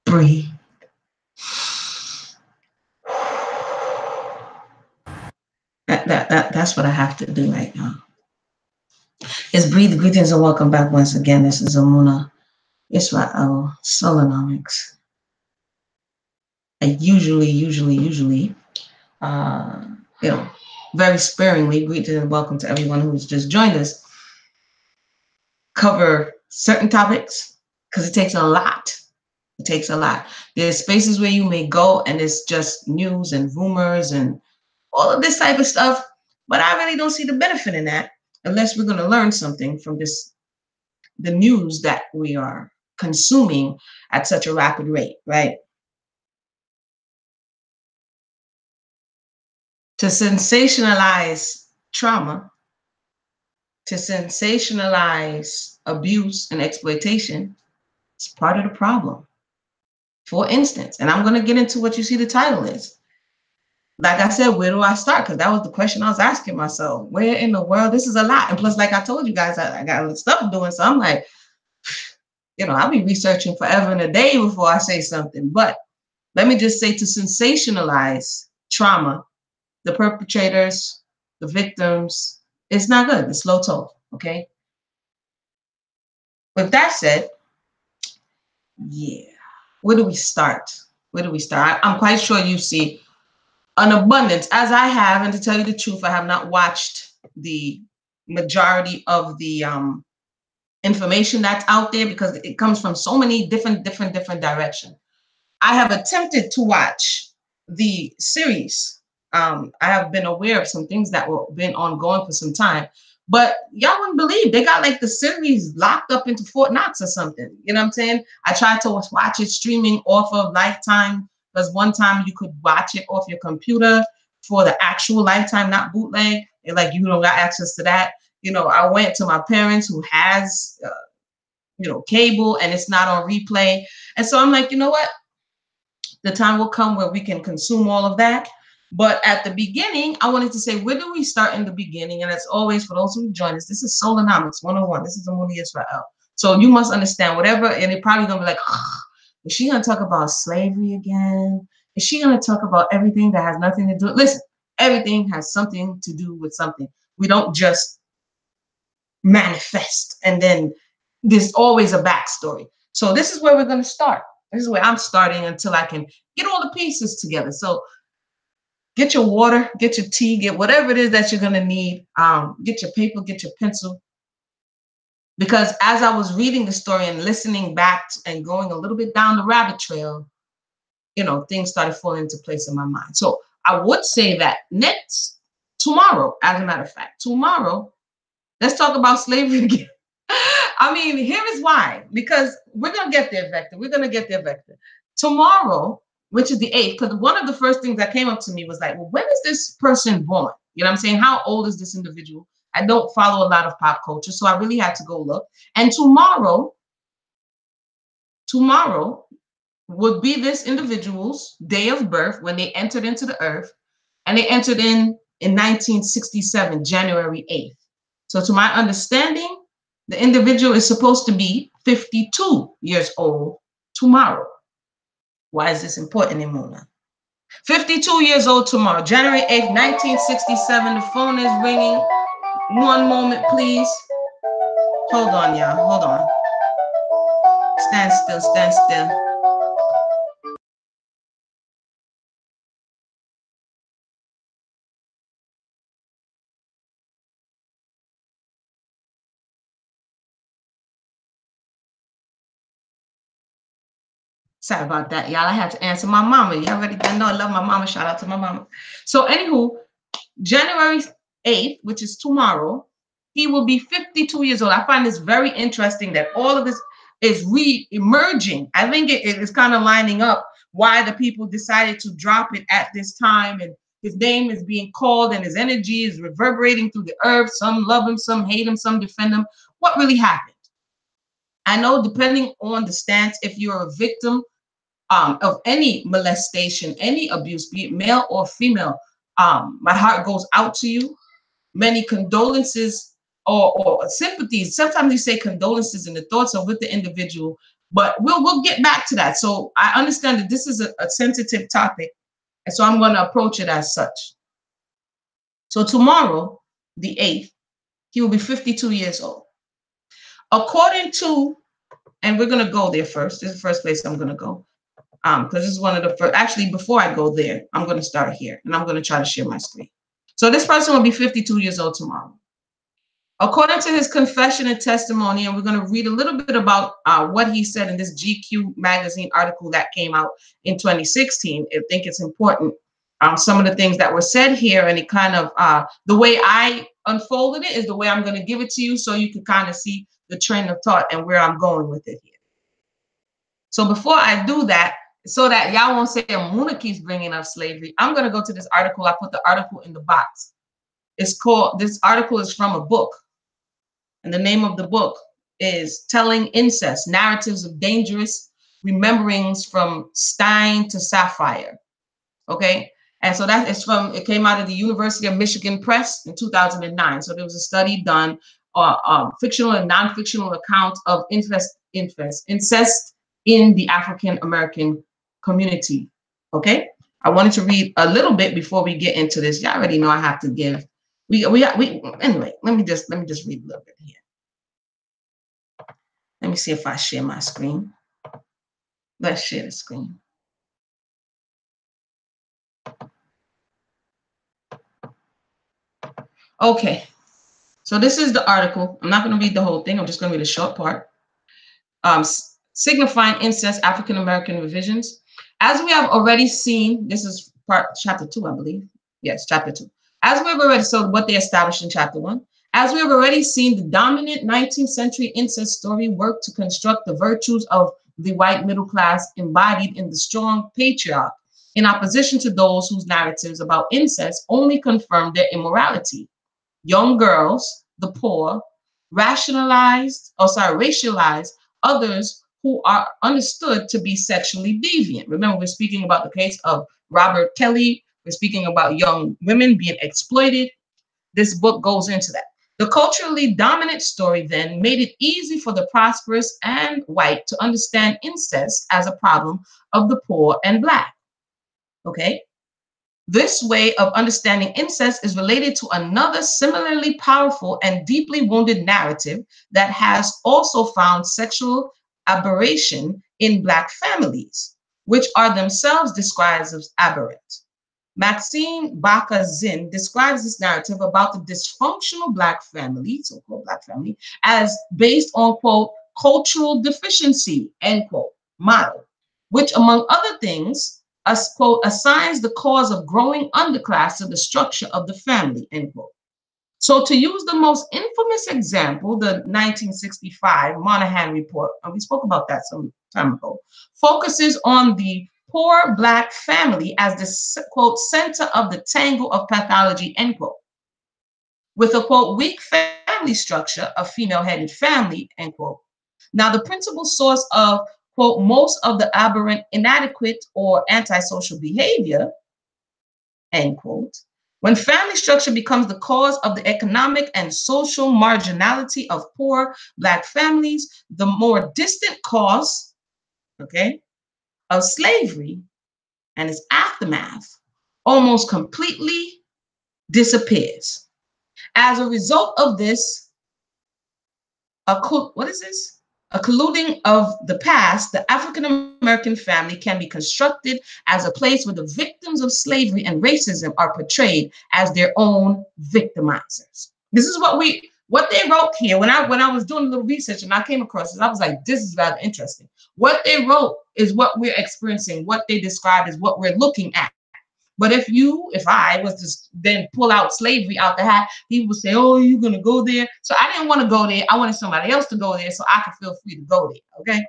breathe. That's what I have to do right now. Is breathe. Greetings and welcome back once again. This is Amuna Israel Solonomics. I usually, very sparingly, greetings and welcome to everyone who's just joined us, cover certain topics because it takes a lot. It takes a lot. There's spaces where you may go and it's just news and rumors and all of this type of stuff, but I really don't see the benefit in that unless we're going to learn something from the news that we are consuming at such a rapid rate, right? To sensationalize trauma, to sensationalize abuse and exploitation is part of the problem. For instance, and I'm going to get into what you see the title is. Like I said, where do I start? Because that was the question I was asking myself. Where in the world? This is a lot. And plus, like I told you guys, I got stuff doing. So I'm like, I'll be researching forever and a day before I say something. But let me just say, to sensationalize trauma, the perpetrators, the victims, it's not good. It's low toll, okay? With that said, yeah, where do we start? Where do we start? I'm quite sure you see an abundance, as I have, and to tell you the truth, I have not watched the majority of the information that's out there because it comes from so many different directions. I have attempted to watch the series. I have been aware of some things that were been ongoing for some time, but y'all wouldn't believe they got like the series locked up into Fort Knox or something. You know what I'm saying? I tried to watch it streaming off of Lifetime because one time you could watch it off your computer for the actual Lifetime, not bootleg. And like you don't got access to that. I went to my parents who has cable and it's not on replay. And so I'm like, you know what? The time will come where we can consume all of that. But at the beginning, I wanted to say, where do we start in the beginning? And as always, for those who join us, this is Solonomics 101. This is Amuni Israel. So you must understand whatever, and they're probably going to be like, is she going to talk about slavery again? Is she going to talk about everything that has nothing to do? Listen, everything has something to do with something. We don't just manifest, and then there's always a backstory. So this is where we're going to start. This is where I'm starting until I can get all the pieces together. So get your water, get your tea, get whatever it is that you're going to need. Get your paper, get your pencil. Because as I was reading the story and listening back and going a little bit down the rabbit trail, things started falling into place in my mind. So I would say that tomorrow, as a matter of fact, let's talk about slavery again. I mean, here is why. Because we're going to get there, Vector. We're going to get there, Vector. Tomorrow, which is the 8th, because one of the first things that came up to me was like, well, when is this person born? You know what I'm saying? How old is this individual? I don't follow a lot of pop culture, so I really had to go look. And tomorrow would be this individual's day of birth when they entered into the earth, and they entered in 1967, January 8th. So to my understanding, the individual is supposed to be 52 years old tomorrow. Why is this important, Imuna? 52 years old tomorrow, January 8th, 1967. The phone is ringing. One moment, please. Hold on, y'all. Hold on. Stand still, stand still. Sorry about that, y'all. I had to answer my mama. Y'all already know I love my mama. Shout out to my mama. So, anywho, January 8th, which is tomorrow, he will be 52 years old. I find this very interesting that all of this is re-emerging. I think it is kind of lining up why the people decided to drop it at this time. And his name is being called and his energy is reverberating through the earth. Some love him, some hate him, some defend him. What really happened? I know depending on the stance, if you're a victim of any molestation, any abuse, be it male or female, my heart goes out to you. Many condolences or sympathies. Sometimes you say condolences and the thoughts are with the individual But we'll get back to that. So I understand that this is a sensitive topic, and so I'm going to approach it as such. So tomorrow, the 8th, he will be 52 years old. According to, and we're going to go there first. This is the first place I'm going to go. Because this is one of the first, actually, before I go there, I'm going to start here, and I'm going to try to share my screen. So this person will be 52 years old tomorrow. According to his confession and testimony, and we're going to read a little bit about what he said in this GQ magazine article that came out in 2016. I think it's important. Some of the things that were said here, and it kind of, the way I unfolded it is the way I'm going to give it to you, so you can kind of see the train of thought and where I'm going with it here. So before I do that, so that y'all won't say Muna keeps bringing up slavery, I'm going to go to this article. I put the article in the box. It's called, this article is from a book. And the name of the book is Telling Incest, Narratives of Dangerous Rememberings from Stein to Sapphire. Okay. And so that is from, it came out of the University of Michigan Press in 2009. So there was a study done, fictional and non-fictional accounts of incest in the African-American community. Okay. I wanted to read a little bit before we get into this. You already know I have to give. Anyway, let me just read a little bit here. Let me see if I share my screen. Let's share the screen. Okay. So this is the article. I'm not going to read the whole thing. I'm just going to read a short part. Signifying incest, African-American revisions. As we have already seen, this is chapter 2, I believe. Yes, chapter 2. As we have already, so what they established in chapter 1. As we have already seen, the dominant 19th century incest story worked to construct the virtues of the white middle class embodied in the strong patriarch, in opposition to those whose narratives about incest only confirmed their immorality. Young girls, the poor, racialized others who are understood to be sexually deviant. Remember, we're speaking about the case of rkelly. We're speaking about young women being exploited. This book goes into that. The culturally dominant story then made it easy for the prosperous and white to understand incest as a problem of the poor and Black. Okay? This way of understanding incest is related to another similarly powerful and deeply wounded narrative that has also found sexual aberration in Black families, which are themselves described as aberrant. Maxine Baca-Zinn describes this narrative about the dysfunctional Black family, so-called Black family, as based on, quote, cultural deficiency, end quote, model, which, among other things, quote, assigns the cause of growing underclass to the structure of the family, end quote. So to use the most infamous example, the 1965 Monahan report, and we spoke about that some time ago, focuses on the poor Black family as the, quote, center of the tangle of pathology, end quote. With a, quote, weak family structure, a female-headed family, end quote. Now, the principal source of, quote, most of the aberrant, inadequate, or antisocial behavior, end quote. When family structure becomes the cause of the economic and social marginality of poor Black families, the more distant cause, okay, of slavery and its aftermath almost completely disappears. As a result of this, a colluding of the past, the African-American family can be constructed as a place where the victims of slavery and racism are portrayed as their own victimizers. This is what they wrote here. When I was doing a little research and I came across this, I was like, this is rather interesting. What they wrote is what we're experiencing. What they described is what we're looking at. But if I was to then pull out slavery out the hat, people would say, oh, you're going to go there. So I didn't want to go there. I wanted somebody else to go there so I could feel free to go there, okay?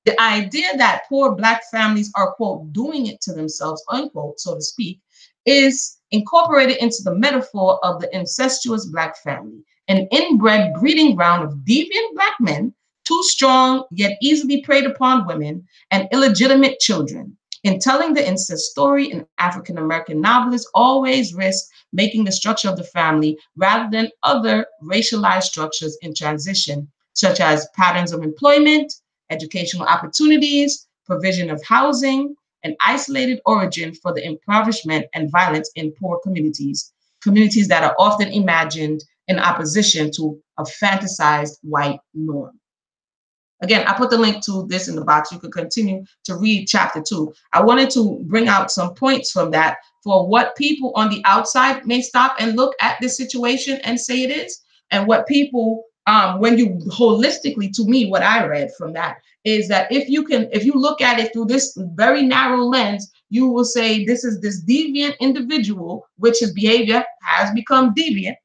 The idea that poor Black families are, quote, doing it to themselves, unquote, so to speak, is incorporated into the metaphor of the incestuous Black family, an inbred breeding ground of deviant Black men, too strong yet easily preyed upon women, and illegitimate children. In telling the incest story, an African-American novelist always risks making the structure of the family rather than other racialized structures in transition, such as patterns of employment, educational opportunities, provision of housing, and isolated origin for the impoverishment and violence in poor communities, communities that are often imagined in opposition to a fantasized white norm. Again, I put the link to this in the box. You could continue to read chapter 2. I wanted to bring out some points from that for what people on the outside may stop and look at this situation and say it is, and what people, when you holistically, to me, what I read from that is that if you look at it through this very narrow lens, you will say this is this deviant individual, which his behavior has become deviant,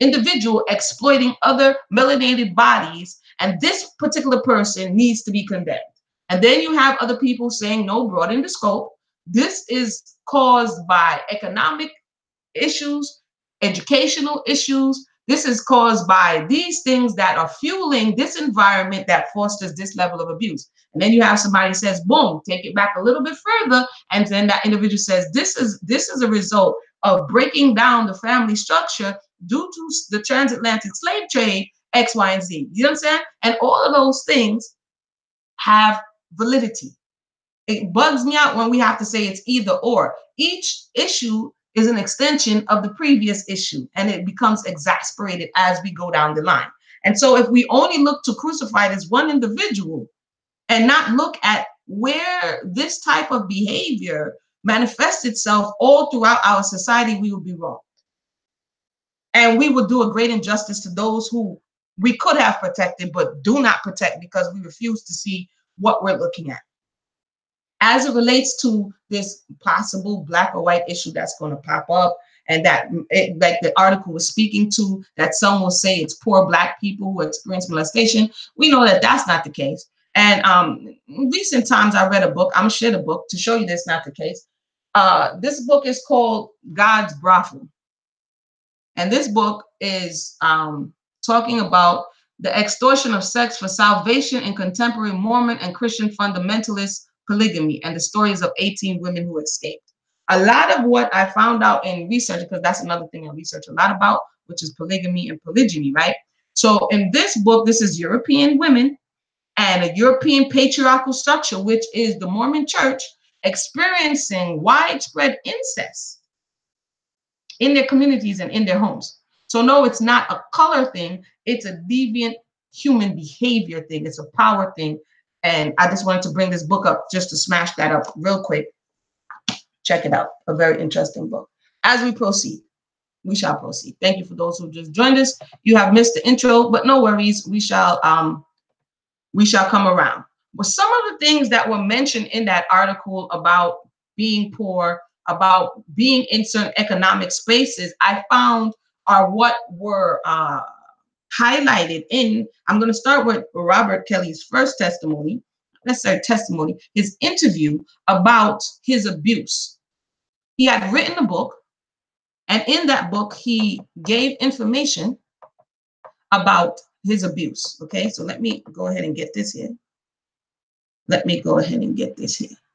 individual exploiting other melanated bodies, and this particular person needs to be condemned. And then you have other people saying, no, broaden the scope. This is caused by economic issues, educational issues. This is caused by these things that are fueling this environment that fosters this level of abuse. And then you have somebody says, boom, take it back a little bit further. And then that individual says, this is a result of breaking down the family structure due to the transatlantic slave trade, X, Y, and Z. You know what I'm saying? And all of those things have validity. It bugs me out when we have to say it's either or. Each issue is an extension of the previous issue, and it becomes exasperated as we go down the line. And so if we only look to crucify this one individual and not look at where this type of behavior manifests itself all throughout our society, we will be wrong. And we would do a great injustice to those who we could have protected but do not protect because we refuse to see what we're looking at. As it relates to this possible black or white issue that's going to pop up, and that like the article was speaking to, that some will say it's poor black people who experience molestation. We know that that's not the case. And in recent times, I read a book. I'm gonna share the book to show you that's not the case. This book is called God's Brothel. And this book is talking about the extortion of sex for salvation in contemporary Mormon and Christian fundamentalist polygamy, and the stories of 18 women who escaped. A lot of what I found out in research, because that's another thing I research a lot about, which is polygamy and polygyny, right? So in this book, this is European women and a European patriarchal structure, which is the Mormon church, experiencing widespread incest in their communities and in their homes. So no, it's not a color thing. It's a deviant human behavior thing. It's a power thing. And I just wanted to bring this book up just to smash that up real quick. Check it out. A very interesting book. As we proceed, we shall proceed. Thank you for those who just joined us. You have missed the intro, but no worries. We shall come around. But some of the things that were mentioned in that article about being poor, about being in certain economic spaces, I found are what were highlighted in, I'm going to start with Robert Kelly's first testimony, his interview about his abuse. He had written a book, and in that book, he gave information about his abuse. Okay, so let me go ahead and get this here.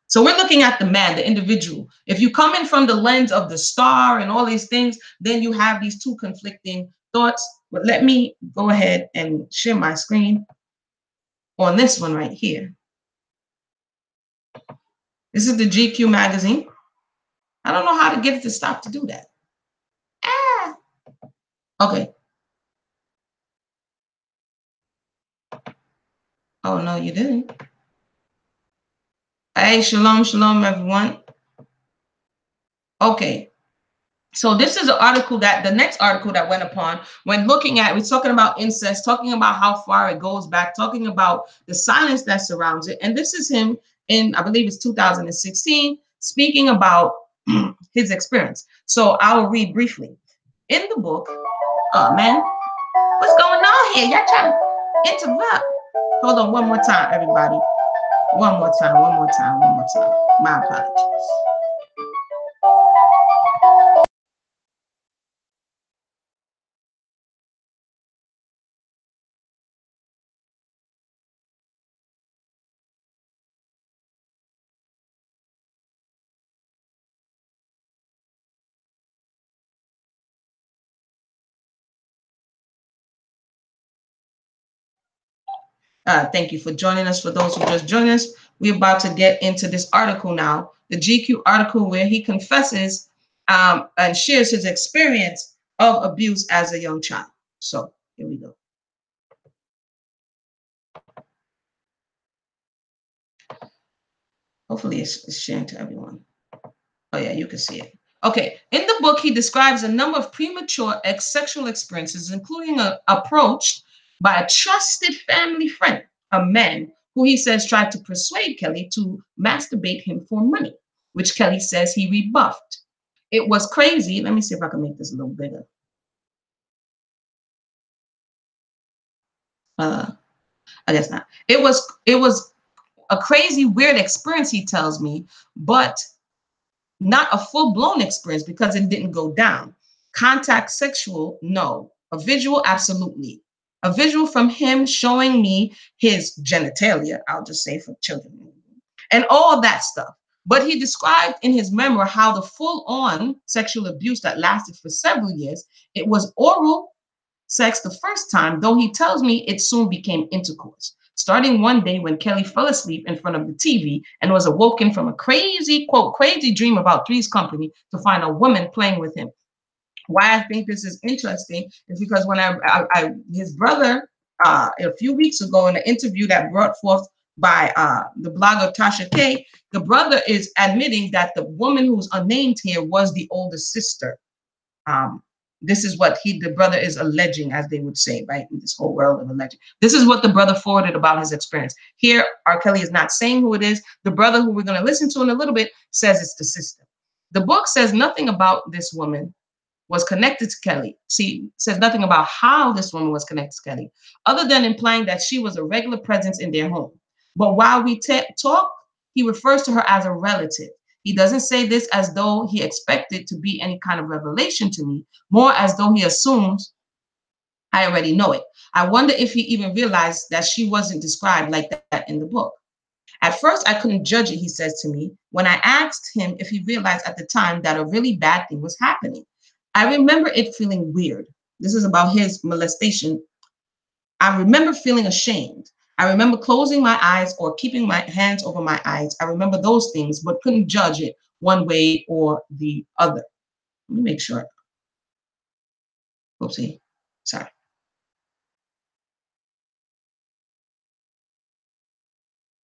So we're looking at the man, the individual. If you come in from the lens of the star and all these things, then you have these two conflicting thoughts. But let me go ahead and share my screen on this one right here. This is the GQ magazine. I don't know how to get it to stop to do that. Okay. Oh, no, you didn't. Hey, shalom, shalom, everyone. Okay. So this is an article the next article that went upon when looking at, we're talking about incest, talking about how far it goes back, talking about the silence that surrounds it. And this is him in, I believe it's 2016, speaking about his experience. So I'll read briefly. In the book, oh man, what's going on here? Y'all trying to interrupt. Hold on one more time, everybody. One more time. My apologies. Thank you for joining us. For those who just joined us, we're about to get into this article now, the GQ article where he confesses and shares his experience of abuse as a young child. So here we go. Hopefully it's sharing to everyone. Oh yeah, you can see it. Okay, in the book, he describes a number of premature sexual experiences, including approached by a trusted family friend, a man who he says tried to persuade Kelly to masturbate him for money, which Kelly says he rebuffed. It was crazy. Let me see if I can make this a little bigger. I guess not. It was a crazy, weird experience, he tells me, but not a full-blown experience because it didn't go down. Contact sexual, no. A visual, absolutely. A visual from him showing me his genitalia, I'll just say for children, and all that stuff. But he described in his memoir how the full-on sexual abuse that lasted for several years, it was oral sex the first time, though he tells me it soon became intercourse. Starting one day when Kelly fell asleep in front of the TV and was awoken from a crazy, quote, crazy dream about Three's Company to find a woman playing with him. Why I think this is interesting is because when his brother, a few weeks ago in an interview that brought forth by the blogger Tasha K, the brother is admitting that the woman who's unnamed here was the older sister. This is what the brother is alleging, as they would say, right? In this whole world of alleging. This is what the brother forwarded about his experience. Here, R. Kelly is not saying who it is. The brother, who we're going to listen to in a little bit, says it's the sister. The book says nothing about this woman was connected to Kelly. See, says nothing about how this woman was connected to Kelly, other than implying that she was a regular presence in their home. But while we talk, he refers to her as a relative. He doesn't say this as though he expected to be any kind of revelation to me, more as though he assumes I already know it. I wonder if he even realized that she wasn't described like that in the book. At first, I couldn't judge it, he says to me, when I asked him if he realized at the time that a really bad thing was happening. I remember it feeling weird. This is about his molestation. I remember feeling ashamed. I remember closing my eyes or keeping my hands over my eyes. I remember those things, but couldn't judge it one way or the other. Let me make sure. Oopsie. Sorry.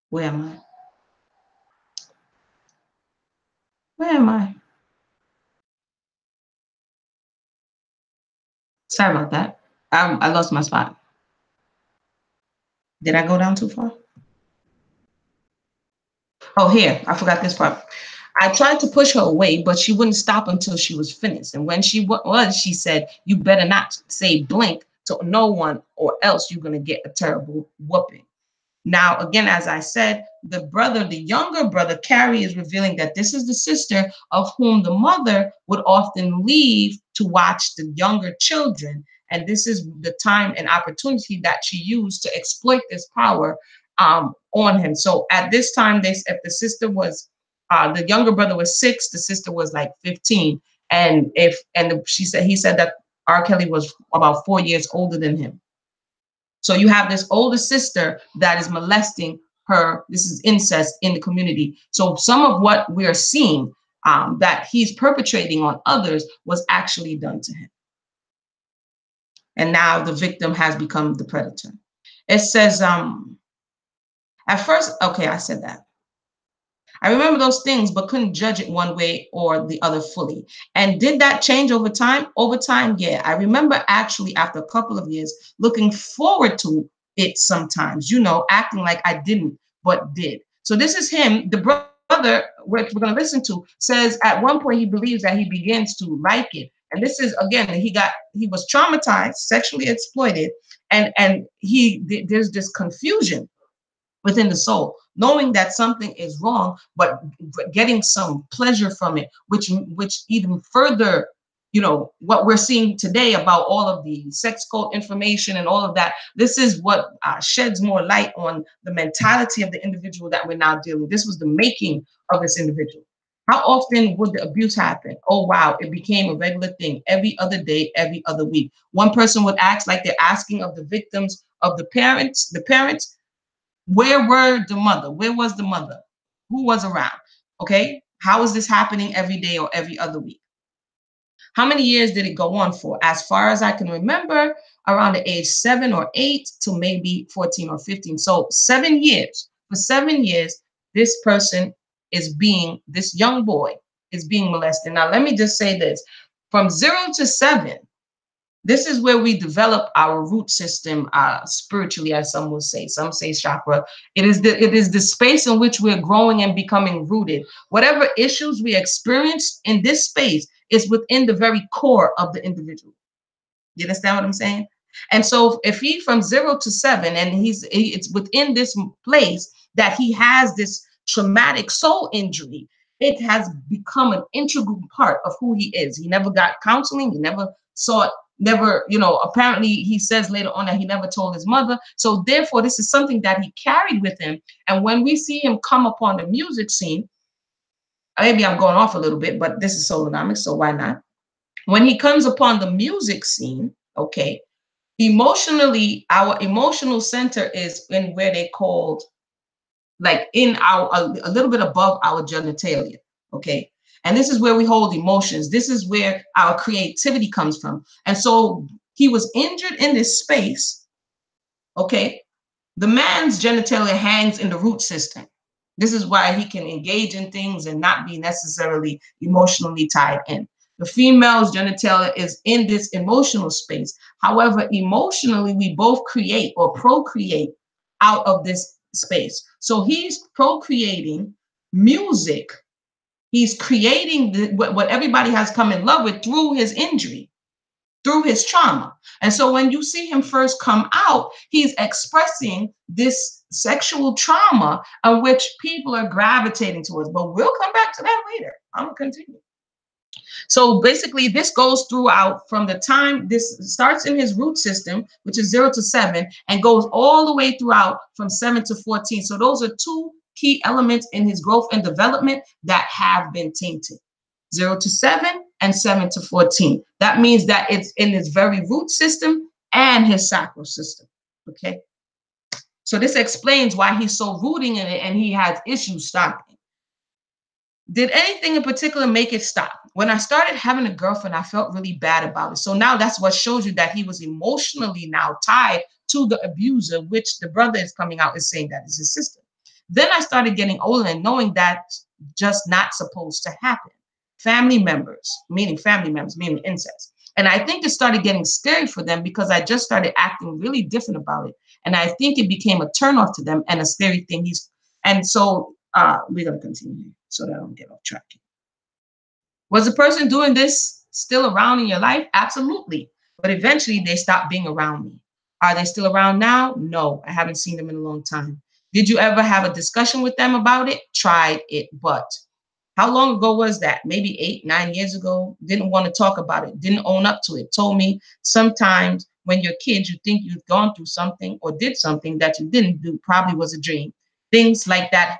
Where am I? Where am I? Sorry about that. I lost my spot. Did I go down too far? Oh, here. I forgot this part. I tried to push her away, but she wouldn't stop until she was finished. And when she was, she said, "You better not say blink to no one or else you're going to get a terrible whooping." Now, again, as I said, the younger brother, Cary, is revealing that this is the sister of whom the mother would often leave to watch the younger children. And this is the time and opportunity that she used to exploit this power on him. So at this time, if the sister was, the younger brother was 6, the sister was like 15. And he said that R. Kelly was about 4 years older than him. So you have this older sister that is molesting her. This is incest in the community. So some of what we're seeing that he's perpetrating on others was actually done to him. And now the victim has become the predator. It says, at first, okay, I said that. I remember those things, but couldn't judge it one way or the other fully. And did that change over time? Over time, yeah. I remember actually after a couple of years looking forward to it sometimes, acting like I didn't, but did. So this is him. The brother, which we're going to listen to, says at one point he believes that he begins to like it. And this is, again, he was traumatized, sexually exploited, and there's this confusion within the soul, knowing that something is wrong, but getting some pleasure from it, which even further, what we're seeing today about all of the sex code information and all of that. This is what sheds more light on the mentality of the individual that we're now dealing with. This was the making of this individual. How often would the abuse happen? Oh, wow, it became a regular thing every other day, every other week. One person would ask like they're asking of the victims of the parents, Where were the mother? Where was the mother? Who was around? Okay. How is this happening every day or every other week? How many years did it go on for? As far as I can remember, around the age 7 or 8 to maybe 14 or 15. So 7 years. For 7 years, this person this young boy is being molested. Now, let me just say this. From 0 to 7, this is where we develop our root system spiritually, as some will say. Some say chakra. It is the space in which we're growing and becoming rooted. Whatever issues we experience in this space is within the very core of the individual. You understand what I'm saying? And so if he from 0 to 7 and it's within this place that he has this traumatic soul injury, it has become an integral part of who he is. He never got counseling. He never sought, never, apparently he says later on that he never told his mother. So therefore, this is something that he carried with him. And when we see him come upon the music scene, maybe I'm going off a little bit, but this is solonomics, so why not? When he comes upon the music scene, okay, emotionally, our emotional center is in where they called, like in our, a little bit above our genitalia, okay? And this is where we hold emotions. This is where our creativity comes from. And so he was injured in this space, okay? The man's genitalia hangs in the root system. This is why he can engage in things and not be necessarily emotionally tied in. The female's genitalia is in this emotional space. However, emotionally, we both create or procreate out of this space. So he's procreating music. He's creating what everybody has come in love with through his injury, through his trauma. And so when you see him first come out, he's expressing this sexual trauma of which people are gravitating towards. But we'll come back to that later. I'm going to continue. So basically, this goes throughout from the time this starts in his root system, which is 0 to 7, and goes all the way throughout from 7 to 14. So those are two key elements in his growth and development that have been tainted. 0 to 7 and 7 to 14. That means that it's in his very root system and his sacral system. Okay. So this explains why he's so rooting in it and he has issues stopping. Did anything in particular make it stop? When I started having a girlfriend, I felt really bad about it. So now that's what shows you that he was emotionally now tied to the abuser, which the brother is coming out and saying that is his sister. Then I started getting older and knowing that's just not supposed to happen. Family members, meaning incest. And I think it started getting scary for them because I just started acting really different about it. And I think it became a turnoff to them and a scary thing. And so we're going to continue so that I don't get off track. Was the person doing this still around in your life? Absolutely. But eventually they stopped being around me. Are they still around now? No, I haven't seen them in a long time. Did you ever have a discussion with them about it? Tried it, but how long ago was that? Maybe 8, 9 years ago. Didn't want to talk about it. Didn't own up to it. Told me sometimes when you're kids, you think you've gone through something or did something that you didn't do. Probably was a dream. Things like that.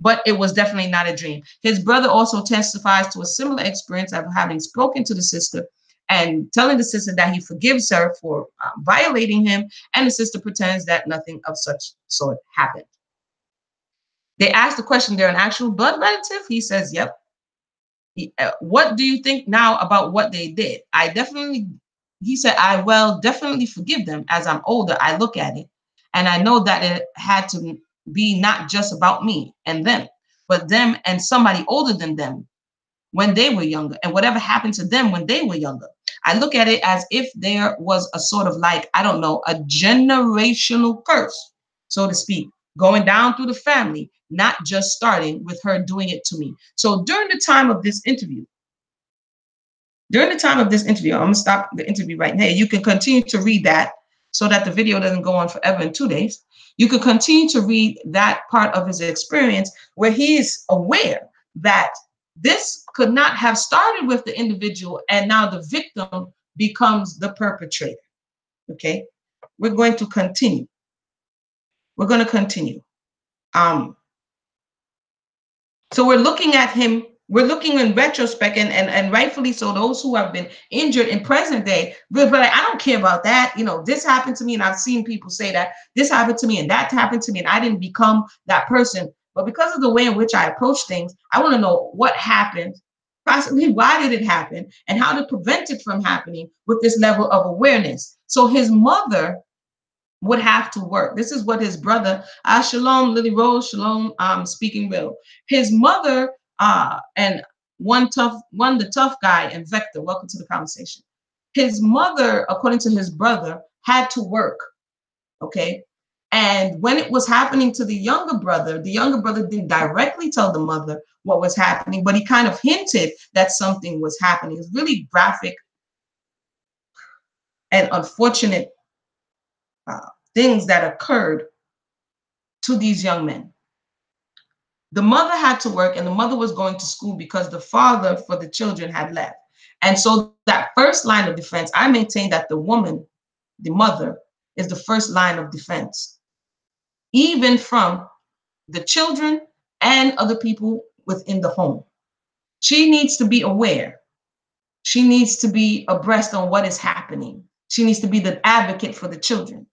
But it was definitely not a dream. His brother also testifies to a similar experience of having spoken to the sister and telling the sister that he forgives her for violating him. And the sister pretends that nothing of such sort happened. They asked the question, they're an actual blood relative? He says, yep. What do you think now about what they did? He said, I will definitely forgive them. As I'm older, I look at it and I know that it had to be not just about me and them, but them and somebody older than them when they were younger and whatever happened to them when they were younger. I look at it as if there was a sort of like, I don't know, a generational curse, so to speak, going down through the family, not just starting with her doing it to me. So during the time of this interview, I'm going to stop the interview right here. You can continue to read that so that the video doesn't go on forever in 2 days. You could continue to read that part of his experience where he is aware that this could not have started with the individual and now the victim becomes the perpetrator. Okay, we're going to continue. So we're looking at him We're looking in retrospect, and rightfully so, those who have been injured in present day, but like, I don't care about that. You know, this happened to me, and I've seen people say that this happened to me and that happened to me, and I didn't become that person. But because of the way in which I approach things, I want to know what happened, possibly why did it happen, and how to prevent it from happening with this level of awareness. So his mother would have to work. This is what his brother, Shalom, Lily Rose, Shalom, speaking real. His mother, and the tough guy, and Vector, welcome to the conversation. His mother, according to his brother, had to work, okay? And when it was happening to the younger brother didn't directly tell the mother what was happening, but he kind of hinted that something was happening. It's really graphic and unfortunate things that occurred to these young men. The mother had to work, and the mother was going to school because the father for the children had left. And so that first line of defense, I maintain that the woman, the mother, is the first line of defense, even from the children and other people within the home. She needs to be aware. She needs to be abreast on what is happening. She needs to be the advocate for the children.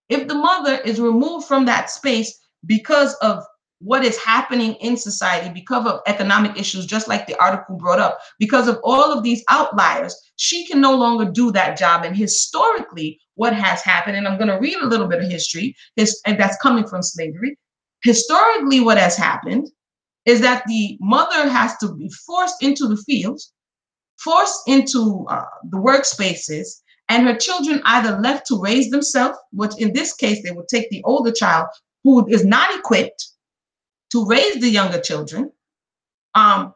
If the mother is removed from that space because of what is happening in society, because of economic issues, just like the article brought up, because of all of these outliers, she can no longer do that job. And historically, what has happened, and I'm going to read a little bit of history, and that's coming from slavery. Historically, what has happened is that the mother has to be forced into the fields, forced into the workspaces, and her children either left to raise themselves, which in this case, they would take the older child who is not equipped to raise the younger children.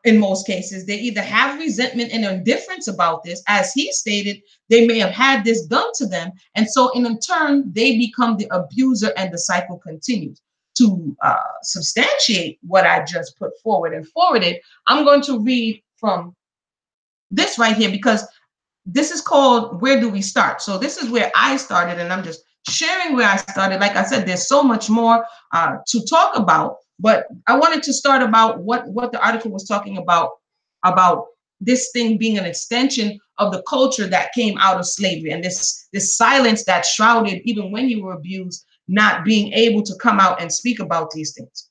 In most cases, they either have resentment and indifference about this. As he stated, they may have had this done to them. And so in turn, they become the abuser, and the cycle continues. To substantiate what I just put forward and forwarded, I'm going to read from this right here, because this is called Where Do We Start? So this is where I started, and I'm just sharing where I started. Like I said, there's so much more to talk about, but I wanted to start about what the article was talking about this thing being an extension of the culture that came out of slavery, and this silence that shrouded, even when you were abused, not being able to come out and speak about these things.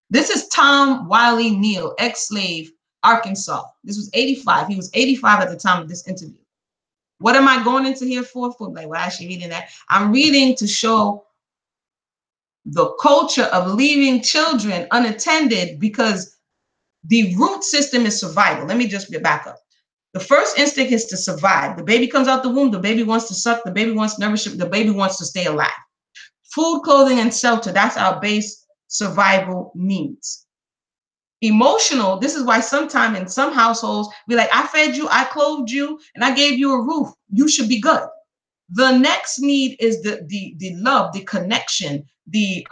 This is Tom Wiley Neel, ex-slave, Arkansas. This was 85. He was 85 at the time of this interview. What am I going into here for? Like, well, actually reading that. I'm reading to show the culture of leaving children unattended because the root system is survival. Let me just back up. The first instinct is to survive. The baby comes out the womb. The baby wants to suck. The baby wants nourishment. The baby wants to stay alive. Food, clothing, and shelter. That's our base survival needs. Emotional, this is why sometimes in some households, be like, I fed you, I clothed you, and I gave you a roof. You should be good. The next need is the love, the connection, the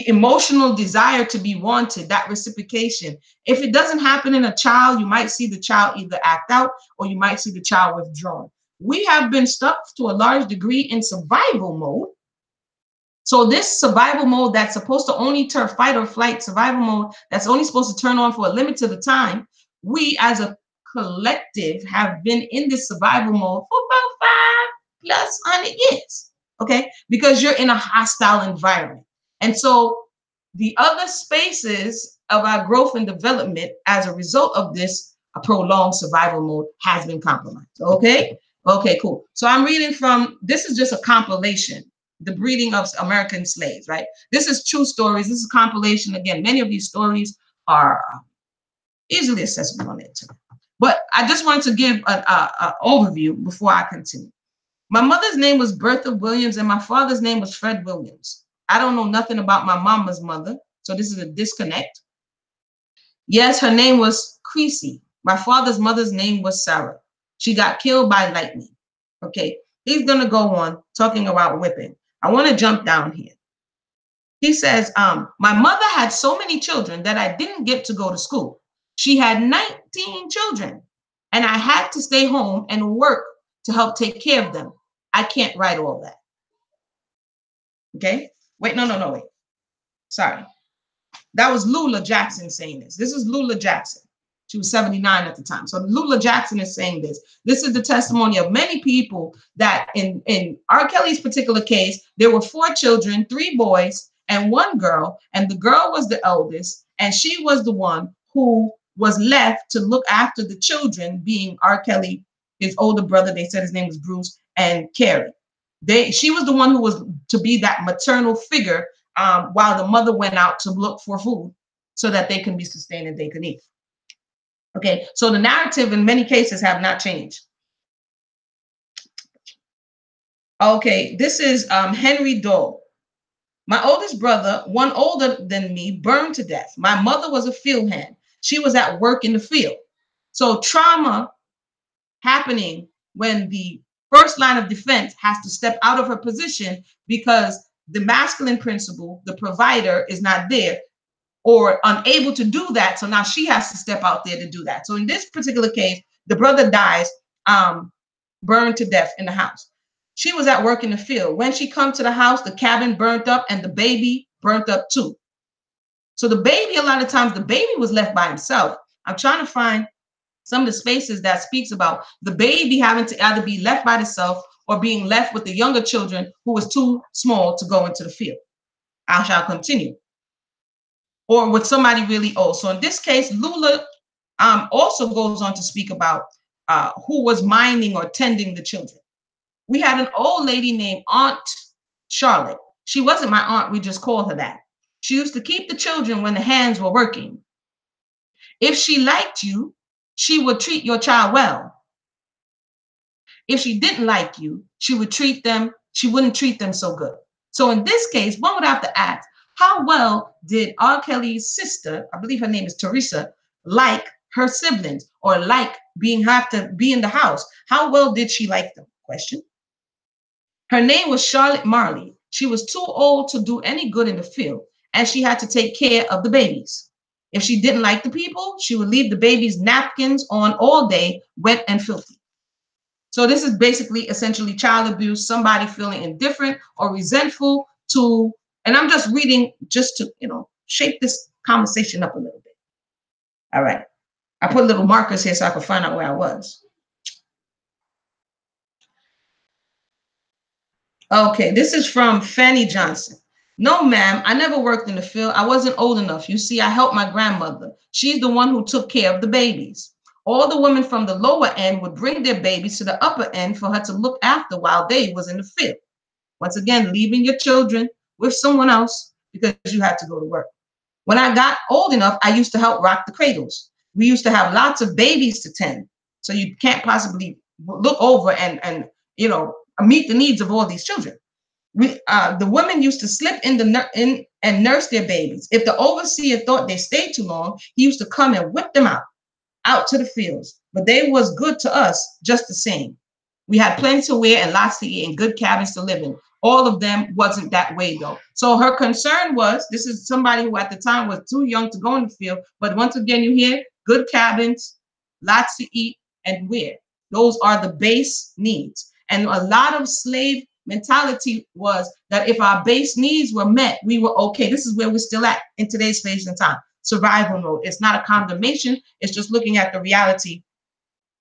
emotional desire to be wanted, that reciprocation. If it doesn't happen in a child, you might see the child either act out, or you might see the child withdrawn. We have been stuck to a large degree in survival mode. So this survival mode that's supposed to only turn fight or flight survival mode, that's only supposed to turn on for a limited time, we as a collective have been in this survival mode for about 5+ years, okay? Because you're in a hostile environment. And so the other spaces of our growth and development as a result of this prolonged survival mode has been compromised, okay? Okay, cool. So I'm reading from, this is just a compilation, The Breeding of American Slaves, right? This is true stories. This is a compilation. Again, many of these stories are easily accessible on the internet. But I just wanted to give an overview before I continue. My mother's name was Bertha Williams, and my father's name was Fred Williams. I don't know nothing about my mama's mother, so this is a disconnect. Yes, her name was Creasy. My father's mother's name was Sarah. She got killed by lightning. Okay, he's going to go on talking about whipping. I want to jump down here. He says, my mother had so many children that I didn't get to go to school. She had 19 children, and I had to stay home and work to help take care of them. I can't write all that. Okay, wait, no, wait. Sorry. That was Lula Jackson saying this. This is Lula Jackson. She was 79 at the time. So Lula Jackson is saying this. This is the testimony of many people that in R. Kelly's particular case, there were 4 children, 3 boys and 1 girl. And the girl was the eldest. And she was the one who was left to look after the children, being R. Kelly, his older brother. They said his name was Bruce, and Cary. She was the one who was to be that maternal figure while the mother went out to look for food so that they can be sustained and they can eat. Okay, so the narrative in many cases have not changed. Okay, this is Henry Dole. My oldest brother, one older than me, burned to death. My mother was a field hand. She was at work in the field. So trauma happening when the first line of defense has to step out of her position because the masculine principle, the provider, is not there or unable to do that. So now she has to step out there to do that. So in this particular case, the brother dies, burned to death in the house. She was at work in the field. When she comes to the house, the cabin burnt up and the baby burnt up too. So the baby, a lot of times the baby was left by himself. I'm trying to find some of the spaces that speaks about the baby having to either be left by itself or being left with the younger children who was too small to go into the field. I shall continue. Or with somebody really old. So in this case, Lula also goes on to speak about who was minding or tending the children. We had an old lady named Aunt Charlotte. She wasn't my aunt. We just called her that. She used to keep the children when the hands were working. If she liked you, she would treat your child well. If she didn't like you, she wouldn't treat them so good. So in this case, one would have to ask, how well did R. Kelly's sister, I believe her name is Theresa, like her siblings or like have to be in the house? How well did she like them? Question. Her name was Charlotte Marley. She was too old to do any good in the field, and she had to take care of the babies. If she didn't like the people, she would leave the babies' napkins on all day, wet and filthy. So this is basically essentially child abuse, somebody feeling indifferent or resentful to, and I'm just reading just to, shape this conversation up a little bit. All right. I put little markers here so I could find out where I was. Okay, this is from Fannie Johnson. No, ma'am, I never worked in the field. I wasn't old enough. You see, I helped my grandmother. She's the one who took care of the babies. All the women from the lower end would bring their babies to the upper end for her to look after while they was in the field. Once again, leaving your children with someone else because you had to go to work. When I got old enough, I used to help rock the cradles. We used to have lots of babies to tend. So you can't possibly look over and meet the needs of all these children. The women used to slip in and nurse their babies. If the overseer thought they stayed too long, he used to come and whip them out to the fields. But they was good to us just the same. We had plenty to wear and lots to eat and good cabins to live in. All of them wasn't that way though. So her concern was, this is somebody who at the time was too young to go in the field. But once again, you hear good cabins, lots to eat and wear. Those are the base needs. And a lot of slave mentality was that if our base needs were met, we were okay. This is where we're still at in today's space and time. Survival mode. It's not a condemnation. It's just looking at the reality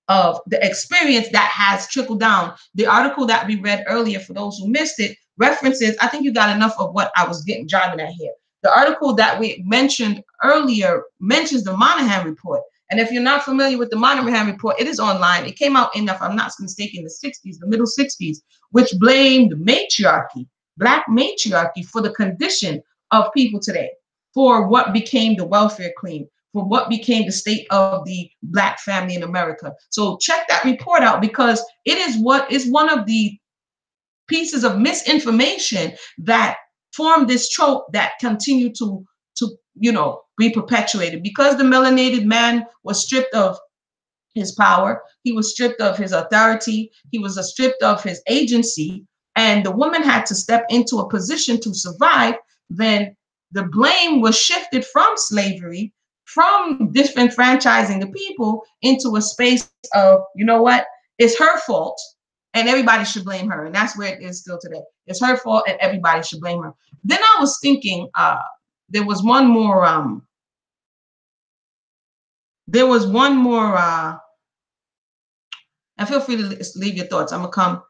of the experience that has trickled down. The article that we read earlier, for those who missed it, references, I think you got enough of what I was driving at here. The article that we mentioned earlier mentions the Monahan report. And if you're not familiar with the Monahan report, it is online. It came out in, if I'm not mistaken, the 60s, the middle 60s, which blamed matriarchy, Black matriarchy, for the condition of people today, for what became the welfare queen, for what became the state of the Black family in America. So check that report out, because it is what is one of the pieces misinformation that formed this trope that continue to be perpetuated. Because the melanated man was stripped of his power, he was stripped of his authority, he was stripped of his agency, and the woman had to step into a position to survive. Then the blame was shifted from slavery, from disenfranchising the people, into a space of, it's her fault and everybody should blame her. And that's where it is still today. It's her fault and everybody should blame her. Then I was thinking, there was one more. There was one more. And feel free to leave your thoughts. I'm gonna come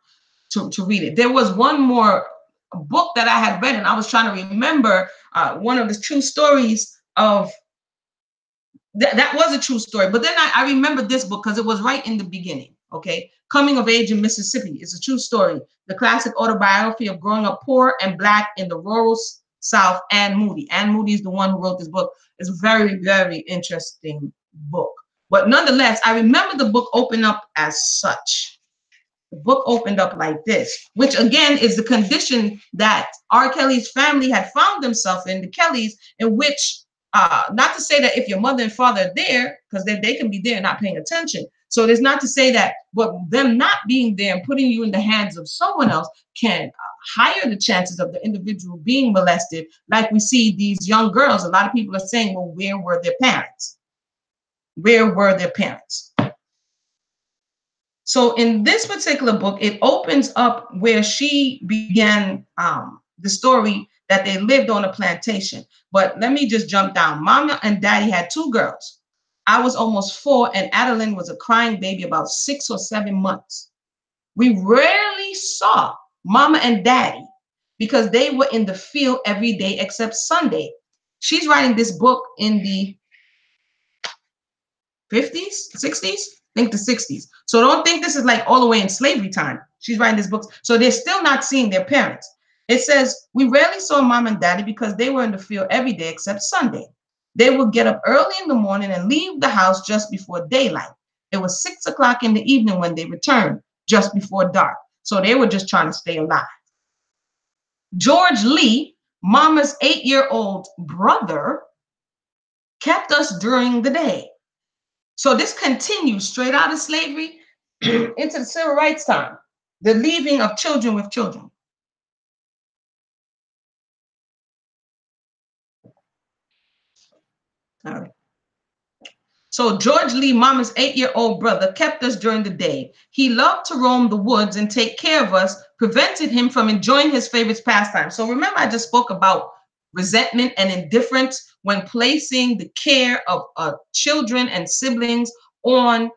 to read it. There was one more book that I had read, and I was trying to remember one of the true stories of that was a true story. But then I remember this book because it was right in the beginning. Okay, Coming of Age in Mississippi is a true story. The classic autobiography of growing up poor and Black in the rural South. Anne Moody. Anne Moody is the one who wrote this book. It's a very, very interesting book. But nonetheless, I remember the book opened up as such. The book opened up like this, which again is the condition that R. Kelly's family had found themselves in, the Kellys, in which, not to say that if your mother and father are there, because they can be there not paying attention. So there's not to say that, but them not being there and putting you in the hands of someone else can higher the chances of the individual being molested. Like we see these young girls, a lot of people are saying, well, where were their parents? Where were their parents? So in this particular book, it opens up where she began the story that they lived on a plantation. But let me just jump down. Mama and Daddy had 2 girls. I was almost 4, and Adeline was a crying baby about 6 or 7 months. We rarely saw Mama and Daddy because they were in the field every day except Sunday. She's writing this book in the 50s, 60s, I think the 60s. So don't think this is like all the way in slavery time. She's writing this book. So they're still not seeing their parents. It says, we rarely saw Mom and Daddy because they were in the field every day except Sunday. They would get up early in the morning and leave the house just before daylight. It was 6 o'clock in the evening when they returned, just before dark. So they were just trying to stay alive. George Lee, Mama's 8-year-old brother, kept us during the day. So this continues straight out of slavery into the civil rights time, the leaving of children with children. All right. So George Lee, Mama's 8-year-old brother, kept us during the day. He loved to roam the woods and take care of us, prevented him from enjoying his favorite pastime. So remember, I just spoke about resentment and indifference when placing the care of children and siblings on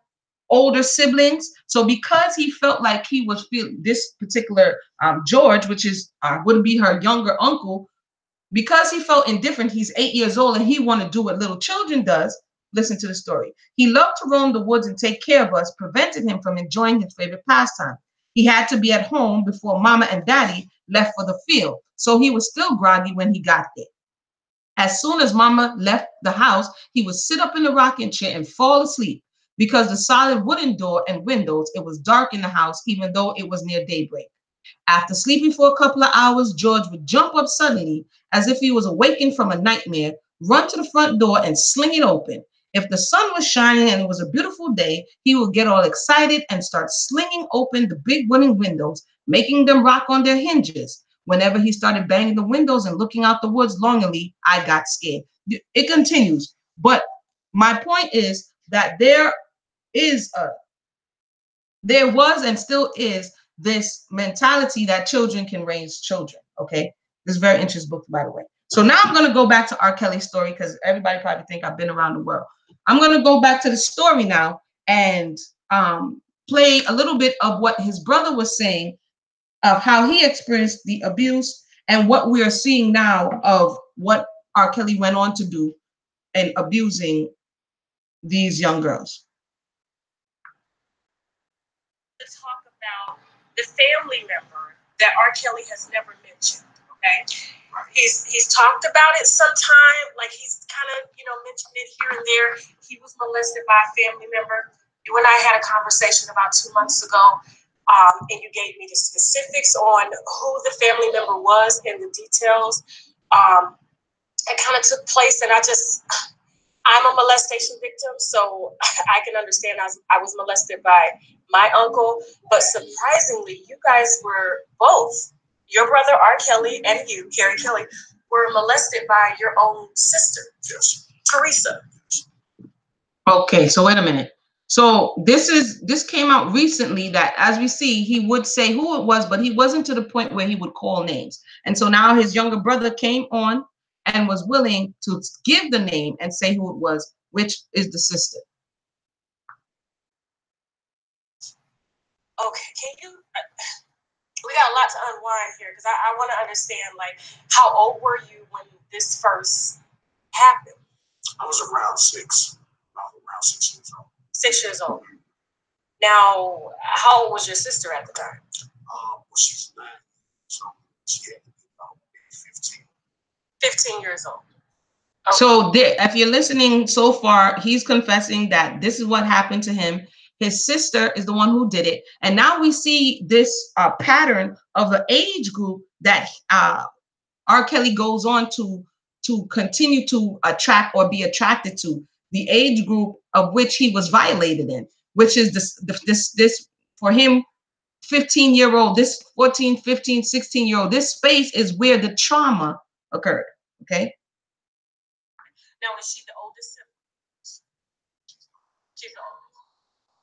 older siblings. So because he felt like he was this particular George, which is would be her younger uncle, because he felt indifferent, he's 8 years old and he wanted to do what little children does. Listen to the story. He loved to roam the woods and take care of us, prevented him from enjoying his favorite pastime. He had to be at home before Mama and Daddy left for the field, so he was still groggy when he got there. As soon as Mama left the house, he would sit up in the rocking chair and fall asleep. Because the solid wooden door and windows, it was dark in the house, even though it was near daybreak. After sleeping for a couple of hours, George would jump up suddenly as if he was awakened from a nightmare, run to the front door and sling it open. If the sun was shining and it was a beautiful day, he would get all excited and start slinging open the big wooden windows, making them rock on their hinges. Whenever he started banging the windows and looking out the woods longingly, I got scared. It continues. But my point is that there was and still is this mentality that children can raise children. Okay, this is a very interesting book, by the way. So now I'm going to go back to R. Kelly's story because everybody probably think I've been around the world. I'm going to go back to the story now and play a little bit of what his brother was saying of how he experienced the abuse and what we are seeing now of what R. Kelly went on to do in abusing these young girls. Let's talk about the family member that R. Kelly has never mentioned. Okay, he's talked about it sometime, like he's kind of mentioned it here and there. He was molested by a family member. You and I had a conversation about 2 months ago, and you gave me the specifics on who the family member was and the details. It kind of took place, and I'm a molestation victim, so I can understand I was molested by my uncle, but surprisingly, you guys were both, your brother R. Kelly and you, Cary Kelly, were molested by your own sister, Theresa. Okay, so wait a minute. So this came out recently that, as we see, he would say who it was, but he wasn't to the point where he would call names. And so now his younger brother came on and was willing to give the name and say who it was, which is the sister. Okay, can you? We got a lot to unwind here because I want to understand, like, how old were you when this first happened? I was around 6. Around 6 years old. 6 years old. Now, how old was your sister at the time? Well, she's 9, so she had to be about 15. 15 years old. Okay. So if you're listening so far, he's confessing that this is what happened to him. His sister is the one who did it. And now we see this pattern of the age group that R. Kelly goes on to continue to attract or be attracted to, the age group of which he was violated in, which is this for him, 15-year-old, this 14, 15, 16-year-old, this space is where the trauma occurred. Okay. Now, is she the oldest sibling? She's the oldest.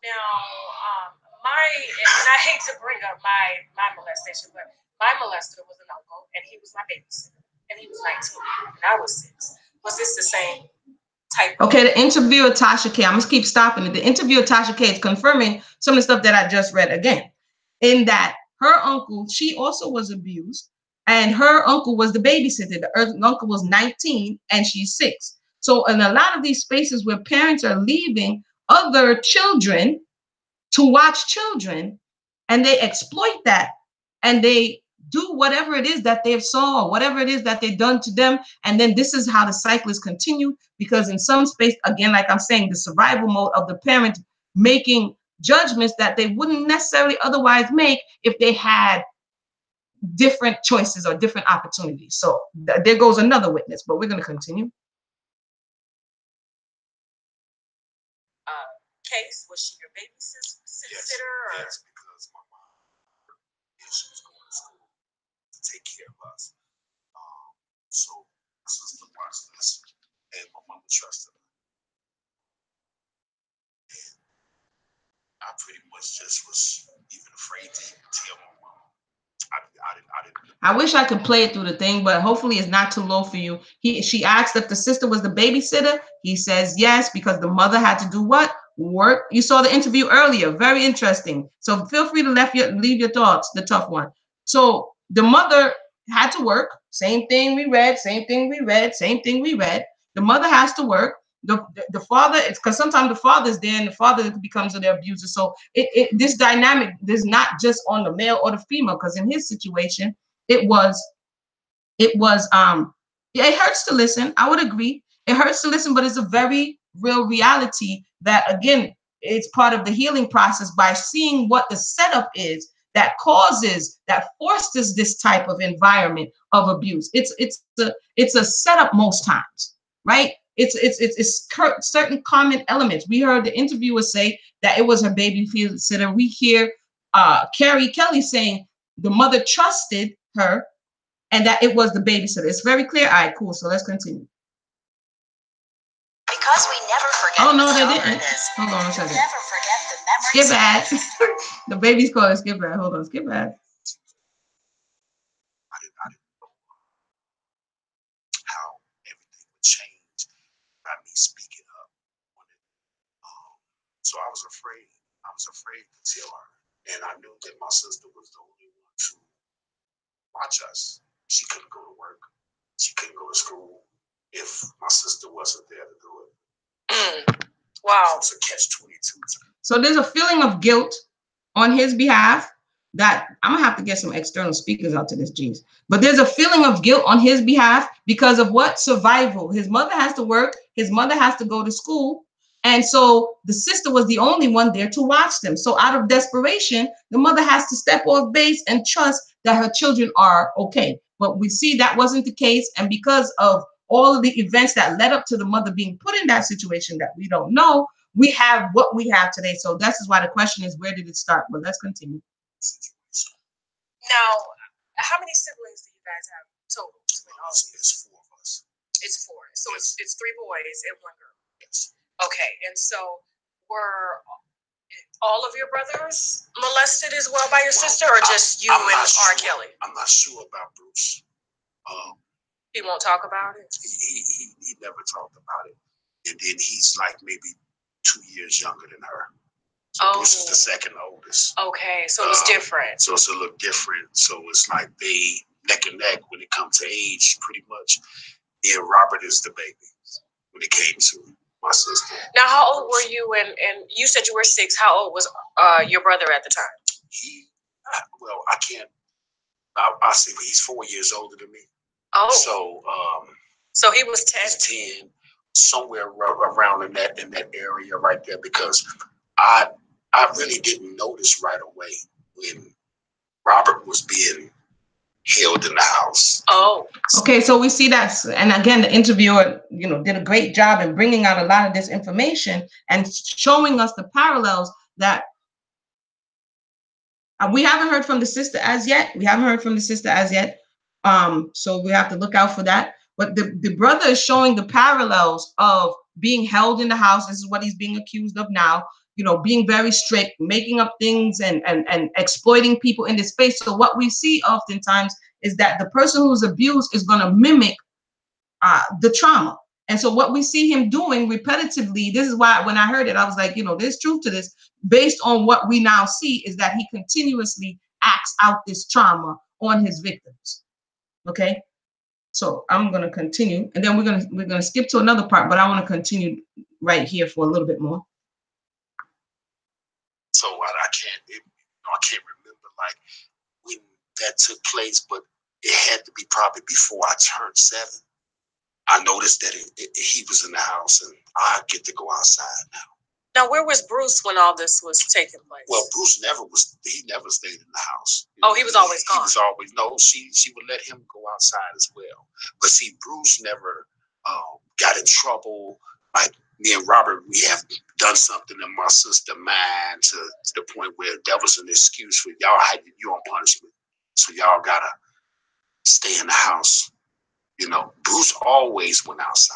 Now, and I hate to bring up my molestation, but my molester was an uncle, and he was my babysitter, and he was 19, and I was 6. Was this the same type of? Okay, the interview with Tasha K. I'm going to keep stopping it. The interview with Tasha K. is confirming some of the stuff that I just read again, in that her uncle, she also was abused, and her uncle was the babysitter. The uncle was 19, and she's 6. So in a lot of these spaces where parents are leaving other children to watch children, and they exploit that, and they do whatever it is that they've saw, or whatever it is that they've done to them, and then this is how the cycle is continued. Because in some space, again, like I'm saying, the survival mode of the parent making judgments that they wouldn't necessarily otherwise make if they had different choices or different opportunities. So there goes another witness, but we're going to continue. Case, was she your babysitter? Yes, yes, because my mom, she was going to school to take care of us. So my sister watched us, and my mom trusted her. And I pretty much just was even afraid to tell my mom. I didn't. I wish I could play it through the thing, but hopefully it's not too low for you. She asked if the sister was the babysitter. He says yes, because the mother had to do what? Work. You saw the interview earlier. Very interesting. So feel free to leave your thoughts, the tough one. So the mother had to work. Same thing we read, same thing we read, same thing we read. The mother has to work. The father, it's because sometimes the father's there and the father becomes the abuser. So this dynamic is not just on the male or the female, because in his situation, it hurts to listen. I would agree. It hurts to listen, but it's a very real reality that, again, it's part of the healing process by seeing what the setup is that forces this type of environment of abuse. It's a setup most times, right? It's certain common elements. We heard the interviewer say that it was her babysitter. We hear Cary Kelly saying the mother trusted her and that it was the babysitter. It's very clear. All right, cool. So let's continue. Because we never forget. Oh no, they didn't. Hold on a second. Never forget the memories. Skip ad. The baby's calling skip ad. Hold on, skip ad. I didn't know how everything would change by me speaking up on it. So I was afraid. I was afraid to tell her, and I knew that my sister was the only one to watch us. She couldn't go to work. She couldn't go to school if my sister wasn't there to do it. Wow. It's a catch-22. So there's a feeling of guilt on his behalf that I'm gonna have to get some external speakers out to this, geez. But there's a feeling of guilt on his behalf because of what? Survival. His mother has to work. His mother has to go to school. And so the sister was the only one there to watch them. So out of desperation, the mother has to step off base and trust that her children are okay. But we see that wasn't the case. And because of all of the events that led up to the mother being put in that situation that we don't know, we have what we have today. So this is why the question is, where did it start? But let's continue. Now, how many siblings do you guys have total? It's 4 of us. It's 4. So it's 3 boys and 1 girl. Yes. Okay, and so were all of your brothers molested as well by your sister, or just you and R. Kelly? I'm not sure about Bruce. He won't talk about it? He never talked about it. And then he's like maybe 2 years younger than her. So Bruce is the second oldest. Okay, so it's different. So it's a little different. So it's like they neck and neck when it comes to age, pretty much. Yeah, Robert is the baby when it came to my sister. Now, how old were you? And you said you were 6. How old was your brother at the time? I can't. I say he's 4 years older than me. Oh. So he was 10. He's 10, somewhere around in that area right there, because I really didn't notice right away when Robert was being held in the house. Oh. Okay, so we see that, and again, the interviewer, did a great job in bringing out a lot of this information and showing us the parallels that we haven't heard from the sister as yet. So we have to look out for that. But the brother is showing the parallels of being held in the house. This is what he's being accused of now. Being very strict, making up things and exploiting people in this space. So what we see oftentimes is that the person who's abused is going to mimic the trauma. And so what we see him doing repetitively, this is why when I heard it, I was like, there's truth to this. Based on what we now see is that he continuously acts out this trauma on his victims. Okay. So I'm going to continue, and then we're going to skip to another part, but I want to continue right here for a little bit more. So I can't remember like when that took place, but it had to be probably before I turned 7. I noticed that he was in the house, and I get to go outside now. Now, where was Bruce when all this was taking place? Well, Bruce he never stayed in the house. Oh, he was always gone. He was always, no, she would let him go outside as well. But see, Bruce never got in trouble. Like me and Robert, we have done something in my sister's mind to the point where that was an excuse for y'all had you on punishment. So y'all gotta stay in the house. Bruce always went outside.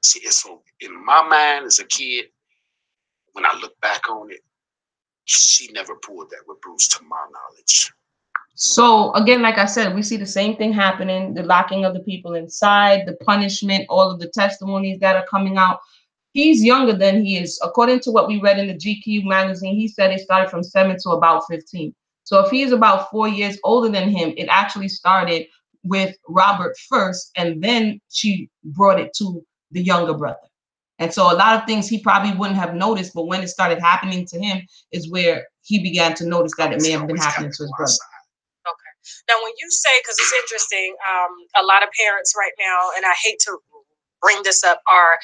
See, and so in my mind as a kid, when I look back on it, she never pulled that with Bruce to my knowledge. So again, like I said, we see the same thing happening, the locking of the people inside, the punishment, all of the testimonies that are coming out. He's younger than he is. According to what we read in the GQ magazine, he said it started from 7 to about 15. So if he's about 4 years older than him, it actually started with Robert first, and then she brought it to the younger brother. And so a lot of things he probably wouldn't have noticed, but when it started happening to him is where he began to notice that it may have been happening to his brother. Okay. Now, when you say, because it's interesting, a lot of parents right now, and I hate to bring this up, are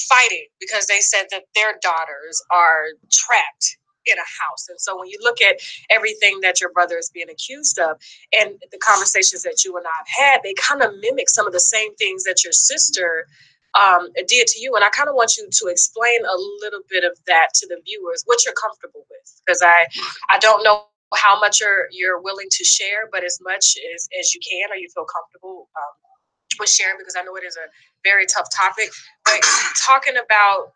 fighting because they said that their daughters are trapped in a house. And so when you look at everything that your brother is being accused of and the conversations that you and I have had, they kind of mimic some of the same things that your sister did to you. And I kind of want you to explain a little bit of that to the viewers, what you're comfortable with, because I don't know how much you're willing to share, but as much as you can, or you feel comfortable with sharing, because I know it is a very tough topic. But talking about,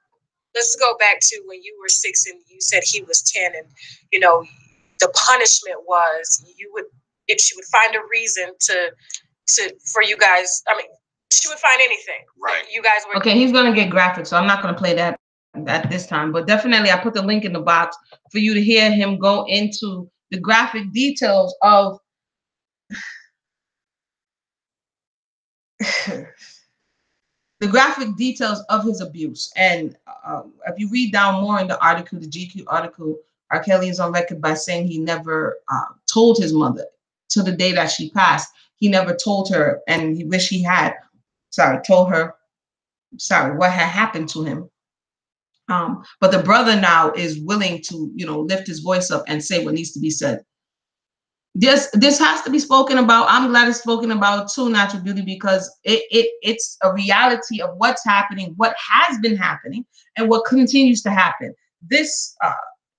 let's go back to when you were 6 and you said he was 10, and the punishment was if she would find a reason for you guys. I mean, she would find anything. Right. You guys were okay. He's gonna get graphic, so I'm not gonna play that at this time. But definitely, I put the link in the box for you to hear him go into the graphic details of his abuse. And if you read down more in the article, the GQ article, Kelly is on record by saying he never told his mother to the day that she passed. He never told her, and he wished he had. Told her what had happened to him. But the brother now is willing to, lift his voice up and say what needs to be said. This has to be spoken about. I'm glad it's spoken about too, Natural Beauty, because it's a reality of what's happening, what has been happening, and what continues to happen. This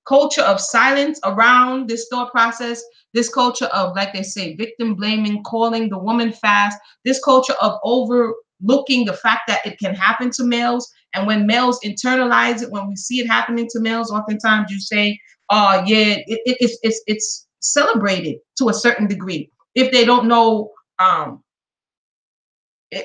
culture of silence around this thought process, this culture of, like they say, victim blaming, calling the woman fast, this culture of overlooking the fact that it can happen to males. And when males internalize it, when we see it happening to males, oftentimes you say, oh, yeah, it's celebrated to a certain degree. If they don't know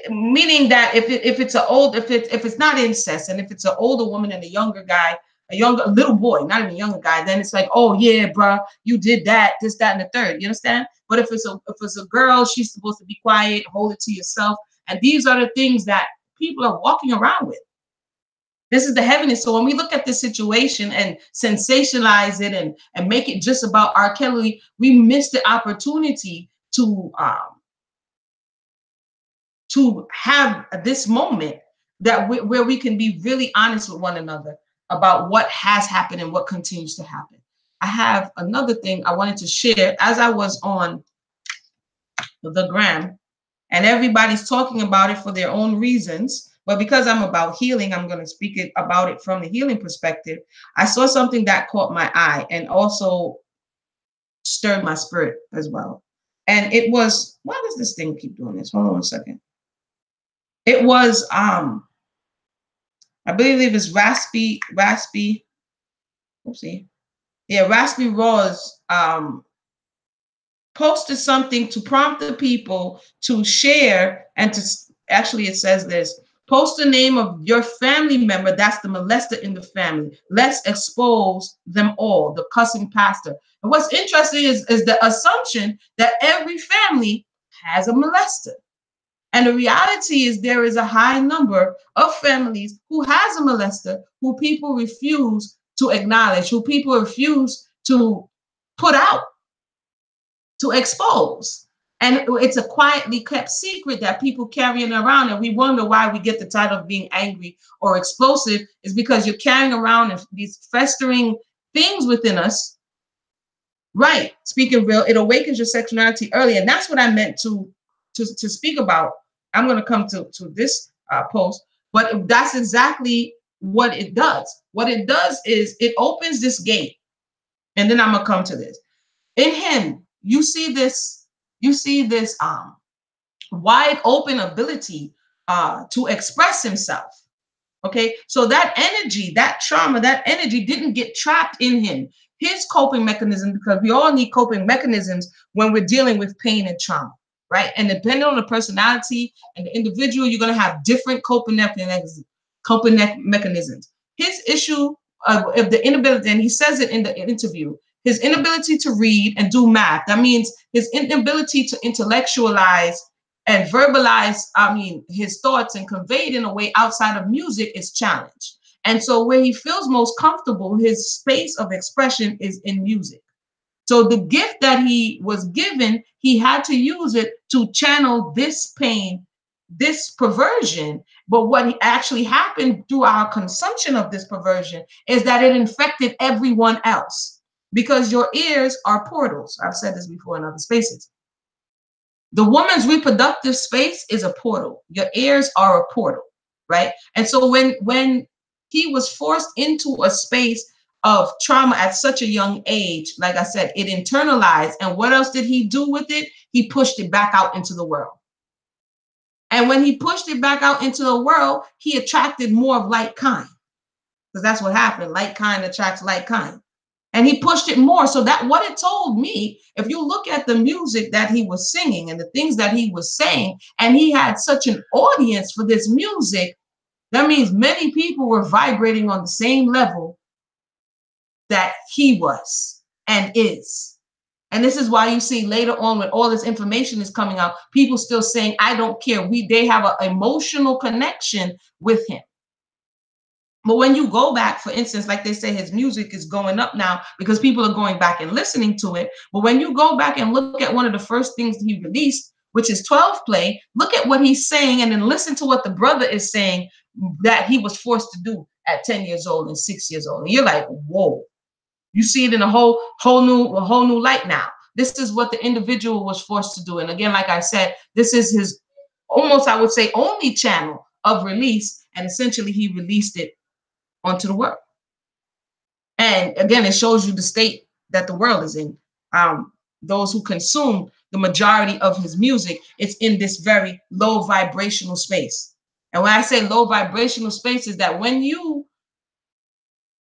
Meaning that if it's not incest, and if it's an older woman and a younger guy, a little boy, not even a younger guy, then it's like, oh yeah, bruh, you did that, this, that, and the third. You understand? But if it's a girl, she's supposed to be quiet, hold it to yourself, and these are the things that people are walking around with. This is the heaviness. So when we look at this situation and sensationalize it and make it just about R. Kelly, we miss the opportunity to have this moment where we can be really honest with one another about what has happened and what continues to happen. I have another thing I wanted to share as I was on the gram, and everybody's talking about it for their own reasons. But because I'm about healing, I'm going to speak about it from the healing perspective. I saw something that caught my eye and also stirred my spirit as well. And it was, why does this thing keep doing this? Hold on a second. It was, I believe it was Raspy, oopsie. Yeah, Raspy Raw's posted something to prompt the people to share and to, actually it says this, post the name of your family member that's the molester in the family. Let's expose them all, the cussing pastor. And what's interesting is the assumption that every family has a molester. And the reality is there is a high number of families who has a molester who people refuse to acknowledge, who people refuse to put out, to expose. And it's a quietly kept secret that people carrying around, and we wonder why we get the title of being angry or explosive is because you're carrying around these festering things within us. Right, speaking real, it awakens your sexuality early, and that's what I meant to speak about. I'm going to come to this post, but that's exactly what it does. What it does is it opens this gate, and then I'm going to come to this. In him, you see this wide open ability to express himself. Okay, so that energy, that trauma, that energy didn't get trapped in him. His coping mechanism, because we all need coping mechanisms when we're dealing with pain and trauma, right? And depending on the personality and the individual, you're going to have different coping mechanisms. His issue of the inability, and he says it in the interview, his inability to read and do math. That means his inability to intellectualize and verbalize, his thoughts and convey it in a way outside of music is challenged. And so where he feels most comfortable, his space of expression is in music. So the gift that he was given, he had to use it to channel this pain, this perversion. But what actually happened through our consumption of this perversion is that it infected everyone else, because your ears are portals. I've said this before in other spaces. The woman's reproductive space is a portal. Your ears are a portal, right? And so when he was forced into a space of trauma at such a young age, like I said, it internalized. And what else did he do with it? He pushed it back out into the world. And when he pushed it back out into the world, he attracted more of like kind, because that's what happened. Like kind attracts like kind. And he pushed it more. So that what it told me, if you look at the music that he was singing and the things that he was saying, and he had such an audience for this music, that means many people were vibrating on the same level that he was and is. And this is why you see later on, when all this information is coming out, people still saying, I don't care. They have an emotional connection with him. But when you go back, for instance, like they say, his music is going up now because people are going back and listening to it. But when you go back and look at one of the first things he released, which is 12 Play, look at what he's saying and then listen to what the brother is saying that he was forced to do at 10 years old and 6 years old. And you're like, whoa, you see it in a whole new light now. This is what the individual was forced to do. And again, like I said, this is his almost, I would say, only channel of release. And essentially he released it onto the world. And again, it shows you the state that the world is in. Those who consume the majority of his music, it's in this very low vibrational space. And when I say low vibrational space, is that when you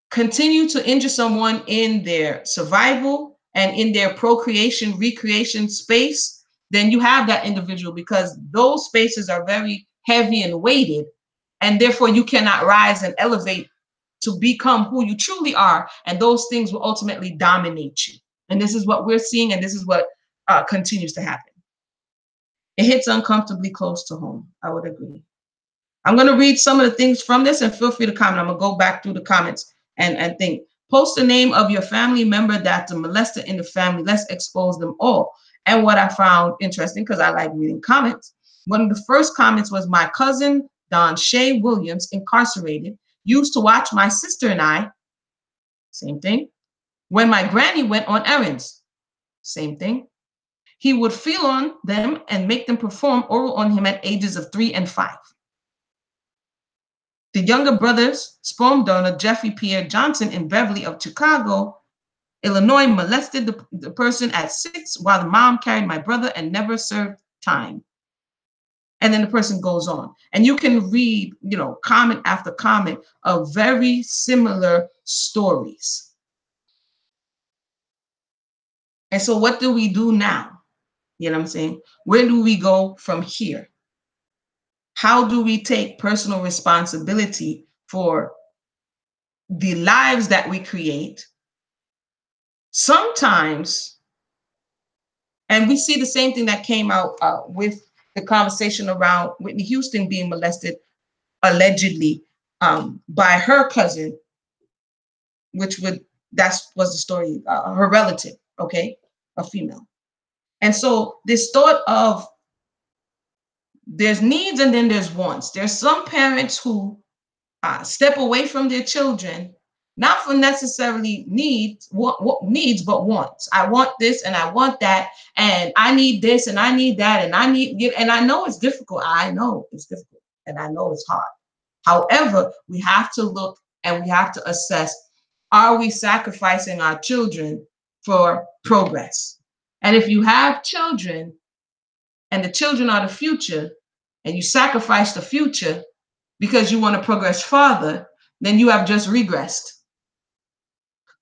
continue to injure someone in their survival and in their procreation, recreation space, then you have that individual, because those spaces are very heavy and weighted, and therefore you cannot rise and elevate to become who you truly are, and those things will ultimately dominate you. And this is what we're seeing, and this is what continues to happen. It hits uncomfortably close to home. I would agree. I'm going to read some of the things from this, and feel free to comment. I'm going to go back through the comments and think. Post the name of your family member that's a molester in the family. Let's expose them all. And what I found interesting, because I like reading comments, one of the first comments was, my cousin, Don Shay Williams, incarcerated, used to watch my sister and I, same thing, when my granny went on errands, same thing. He would feel on them and make them perform oral on him at ages of 3 and 5. The younger brother's sperm donor, Jeffrey Pierre Johnson in Beverly of Chicago, Illinois, molested the person at 6 while the mom carried my brother and never served time. And then the person goes on. And you can read, comment after comment of very similar stories. And so what do we do now? You know what I'm saying? Where do we go from here? How do we take personal responsibility for the lives that we create? Sometimes, and we see the same thing that came out with the conversation around Whitney Houston being molested allegedly by her cousin, that was the story, her relative, okay, a female. And so this thought of there's needs and then there's wants. There's some parents who step away from their children, not for necessarily needs, but wants. I want this and I want that, and I need this and I need that, and and I know it's difficult. I know it's difficult, and I know it's hard. However, we have to look and we have to assess, are we sacrificing our children for progress? And if you have children and the children are the future, and you sacrifice the future because you want to progress farther, then you have just regressed.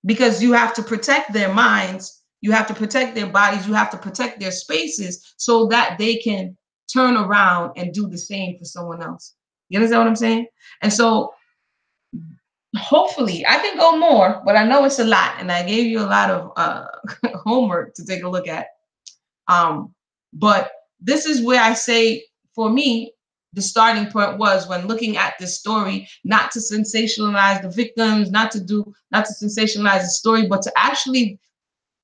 Because you have to protect their minds, you have to protect their bodies, you have to protect their spaces so that they can turn around and do the same for someone else. You understand what I'm saying? And so hopefully, I can go more, but I know it's a lot, and I gave you a lot of homework to take a look at. But this is where I say, for me, the starting point was when looking at this story, not to sensationalize the victims, not to sensationalize the story, but to actually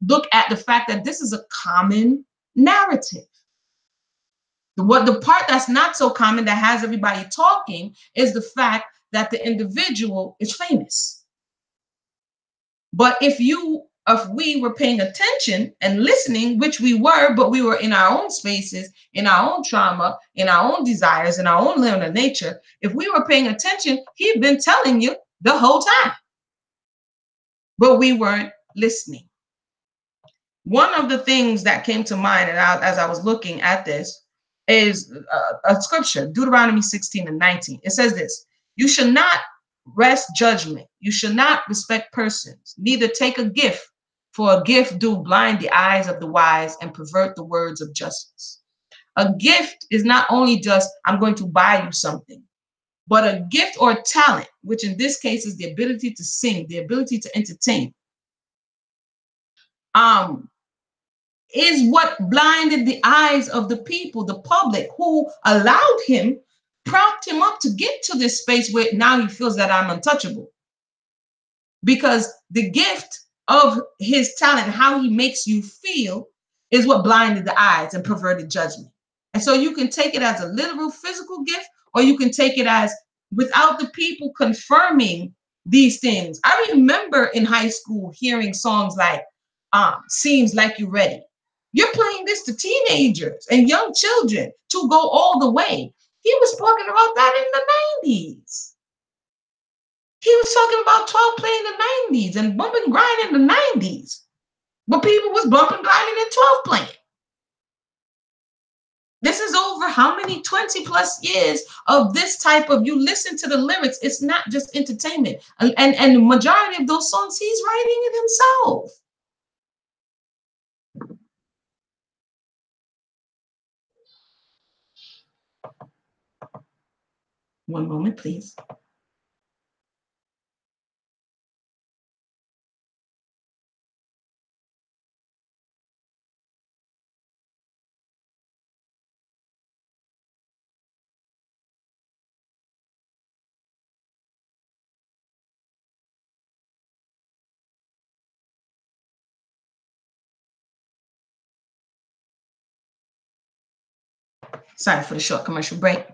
look at the fact that this is a common narrative. The part that's not so common, that has everybody talking, is the fact that the individual is famous. But if we were paying attention and listening, which we were, but we were in our own spaces, in our own trauma, in our own desires, in our own learning nature, if we were paying attention, he'd been telling you the whole time. But we weren't listening. One of the things that came to mind as I was looking at this is a scripture, Deuteronomy 16:19. It says this: you should not wrest judgment. You should not respect persons, neither take a gift, for a gift do blind the eyes of the wise and pervert the words of justice. A gift is not only just, I'm going to buy you something, but a gift or talent, which in this case is the ability to sing, the ability to entertain, is what blinded the eyes of the people, the public, who allowed him, propped him up to get to this space where now he feels that I'm untouchable. Because the gift of his talent, how he makes you feel, is what blinded the eyes and perverted judgment. And so you can take it as a literal physical gift, or you can take it as, without the people confirming these things. I remember in high school hearing songs like, seems like you're ready. You're playing this to teenagers and young children to go all the way. He was talking about that in the 90s. He was talking about 12 play in the 90s and bump and grind in the 90s. But people was bumping, grinding, and 12 playing. This is over how many 20 plus years of this type of, you listen to the lyrics, it's not just entertainment. And the majority of those songs, he's writing it himself. One moment, please. Sorry for the short commercial break.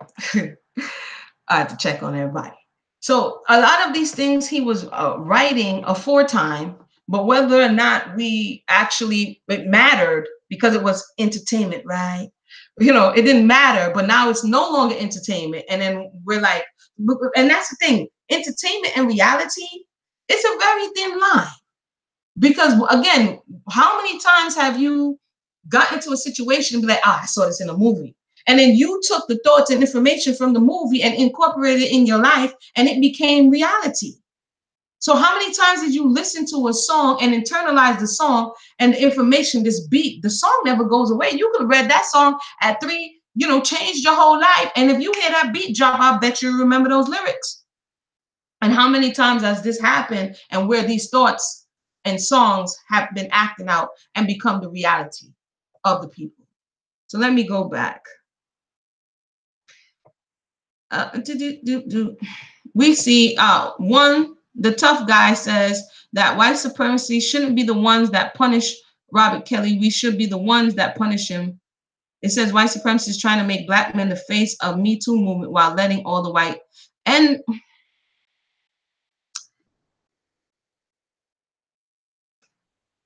I had to check on everybody. So a lot of these things he was writing aforetime, but whether or not we actually, it mattered because it was entertainment, right? You know, it didn't matter, but now it's no longer entertainment. And then we're like, and that's the thing, entertainment and reality, it's a very thin line. Because again, how many times have you gotten into a situation and be like, I saw this in a movie. And then you took the thoughts and information from the movie and incorporated it in your life and it became reality. So how many times did you listen to a song and internalize the song and the information, this beat, the song never goes away. You could have read that song at 3, changed your whole life. And if you hear that beat drop, I bet you remember those lyrics. And how many times has this happened and where these thoughts and songs have been acting out and become the reality of the people? So let me go back. We see the tough guy says that white supremacy shouldn't be the ones that punish Robert Kelly. We should be the ones that punish him. It says white supremacy is trying to make black men the face of Me Too movement while letting all the white. And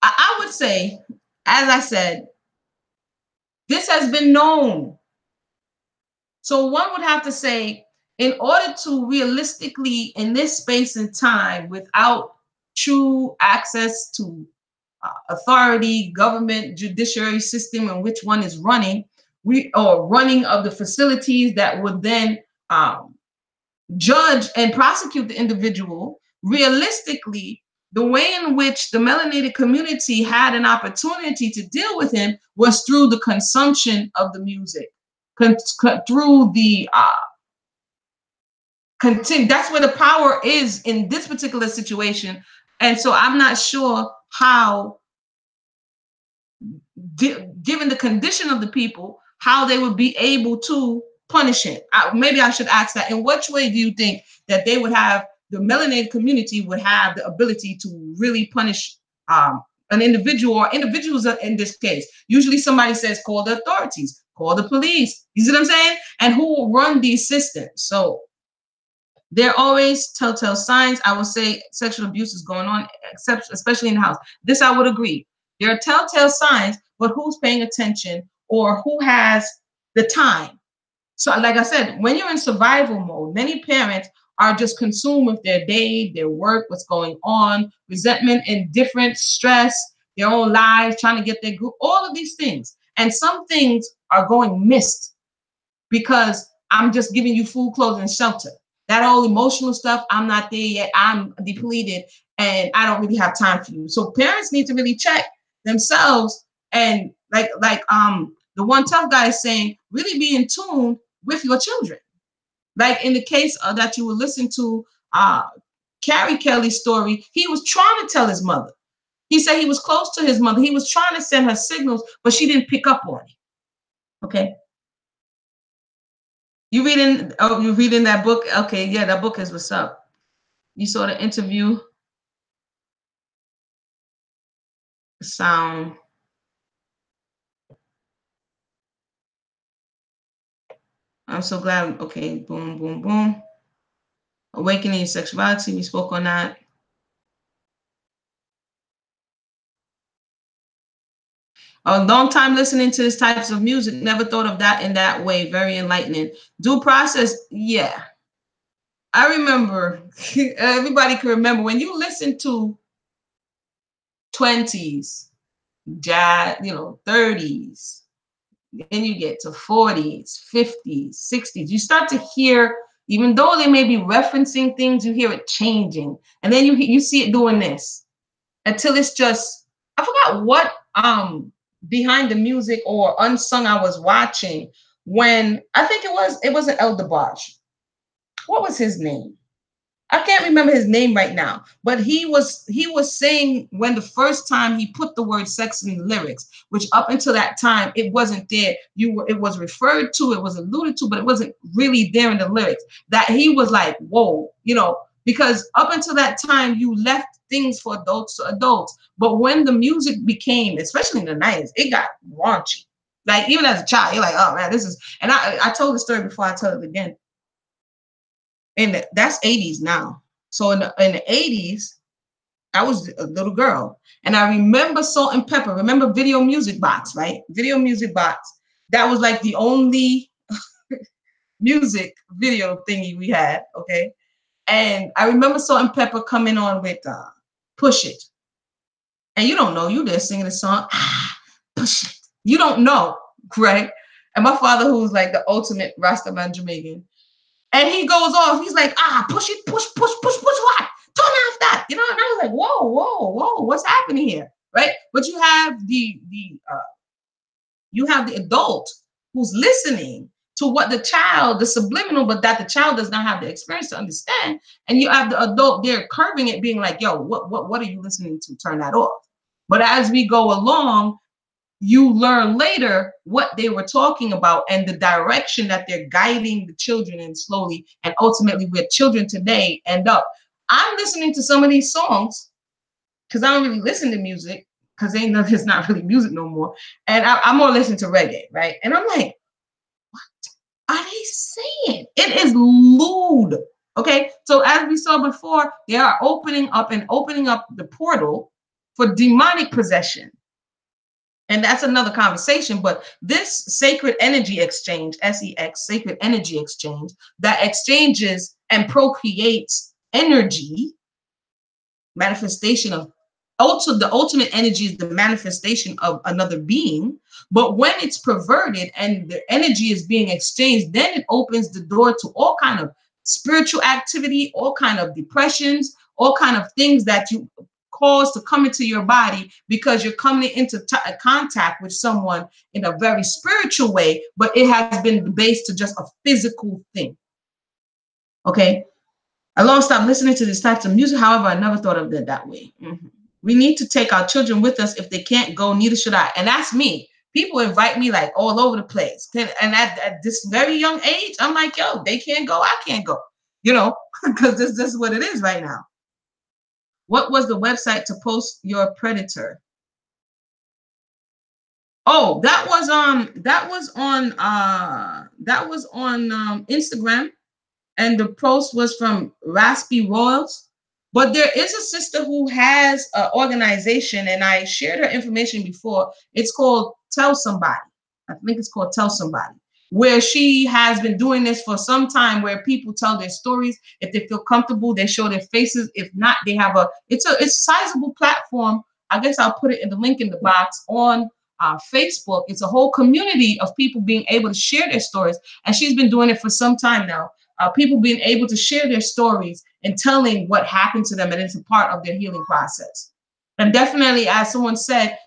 I would say, as I said, this has been known. So one would have to say, in order to realistically, in this space and time, without true access to authority, government, judiciary system, and which one is running, running of the facilities that would then judge and prosecute the individual, realistically, the way in which the melanated community had an opportunity to deal with him was through the consumption of the music, through the that's where the power is in this particular situation. And so I'm not sure how, given the condition of the people, how they would be able to punish it. Maybe I should ask that. In which way do you think that they would have, the melanated community would have the ability to really punish an individual or individuals in this case? Usually somebody says, call the authorities, call the police. You see what I'm saying? And who will run these systems? So there are always telltale signs. I would say sexual abuse is going on, especially in the house. This I would agree. There are telltale signs, but who's paying attention or who has the time? So like I said, when you're in survival mode, many parents are just consumed with their day, their work, what's going on, resentment, indifference, stress, their own lives, trying to get their group, all of these things. And some things are going missed because I'm just giving you food, clothes, and shelter. That whole emotional stuff, I'm not there yet. I'm depleted and I don't really have time for you. So parents need to really check themselves and like the one tough guy is saying, really be in tune with your children. Like in the case that you will listen to Cary Kelly's story, he was trying to tell his mother. He said he was close to his mother. He was trying to send her signals, but she didn't pick up on it. Okay. You reading that book? Okay, yeah, that book is what's up. You saw the interview. Sound. I'm so glad. Okay, boom, boom, boom. Awakening your sexuality. We spoke on that. A long time listening to this types of music. Never thought of that in that way. Very enlightening. Due process. Yeah. I remember. Everybody can remember when you listen to 20s, jazz, 30s. Then you get to 40s, 50s, 60s. You start to hear, even though they may be referencing things, you hear it changing. And then you see it doing this until it's just, I forgot what behind the music or unsung I was watching when I think it was an El DeBarge. what was his name? I can't remember his name right now, but he was saying when the first time he put the word sex in the lyrics, which up until that time it wasn't there. It was referred to, it was alluded to, but it wasn't really there in the lyrics. That he was like, whoa, because up until that time you left things for adults to adults, but when the music became, especially in the 90s, it got raunchy. Like even as a child, you're like, oh man, this is. And I told the story before, I tell it again. And that's 80s now. So in the 80s, I was a little girl. And I remember Salt and Pepper. Remember Video Music Box, right? Video Music Box. That was like the only music video thingy we had, okay? And I remember Salt and Pepper coming on with Push It. And you don't know, you there singing the song, push it. You don't know, right? And my father, who's like the ultimate Rastaman Jamaican, and he goes off. He's like, push it, push what? Turn off that, And I was like, whoa, what's happening here, right? But you have the adult who's listening to what the subliminal, but that the child does not have the experience to understand. And you have the adult there curving it, being like, yo, what are you listening to? Turn that off. But as we go along, you learn later what they were talking about and the direction that they're guiding the children in slowly, and ultimately where children today end up. I'm listening to some of these songs because I don't really listen to music because it's not really music no more. And I'm more listening to reggae, right? And I'm like, what are they saying? It is lewd. Okay. So as we saw before, they are opening up the portal for demonic possession. And that's another conversation, but this sacred energy exchange, SEX, sacred energy exchange, that exchanges and procreates energy, manifestation of, also the ultimate energy is the manifestation of another being. But when it's perverted and the energy is being exchanged, then it opens the door to all kind of spiritual activity, all kind of depressions, all kind of things that you cause to come into your body because you're coming into contact with someone in a very spiritual way, but it has been based to just a physical thing. Okay. I long stopped listening to these types of music. However, I never thought of it that way. Mm-hmm. We need to take our children with us. If they can't go, neither should I. And that's me. People invite me like all over the place. And at this very young age, I'm like, yo, they can't go. I can't go, because this is what it is right now. What was the website to post your predator? Oh, that was on Instagram, and the post was from Raspy Royals. But there is a sister who has an organization, and I shared her information before. It's called Tell Somebody. I think it's called Tell Somebody, where she has been doing this for some time, where people tell their stories. If they feel comfortable, they show their faces. If not, they have it's a sizable platform. I guess I'll put it in the link in the box on Facebook. It's a whole community of people being able to share their stories. And she's been doing it for some time now. People being able to share their stories and telling what happened to them. And it's a part of their healing process. And definitely, as someone said,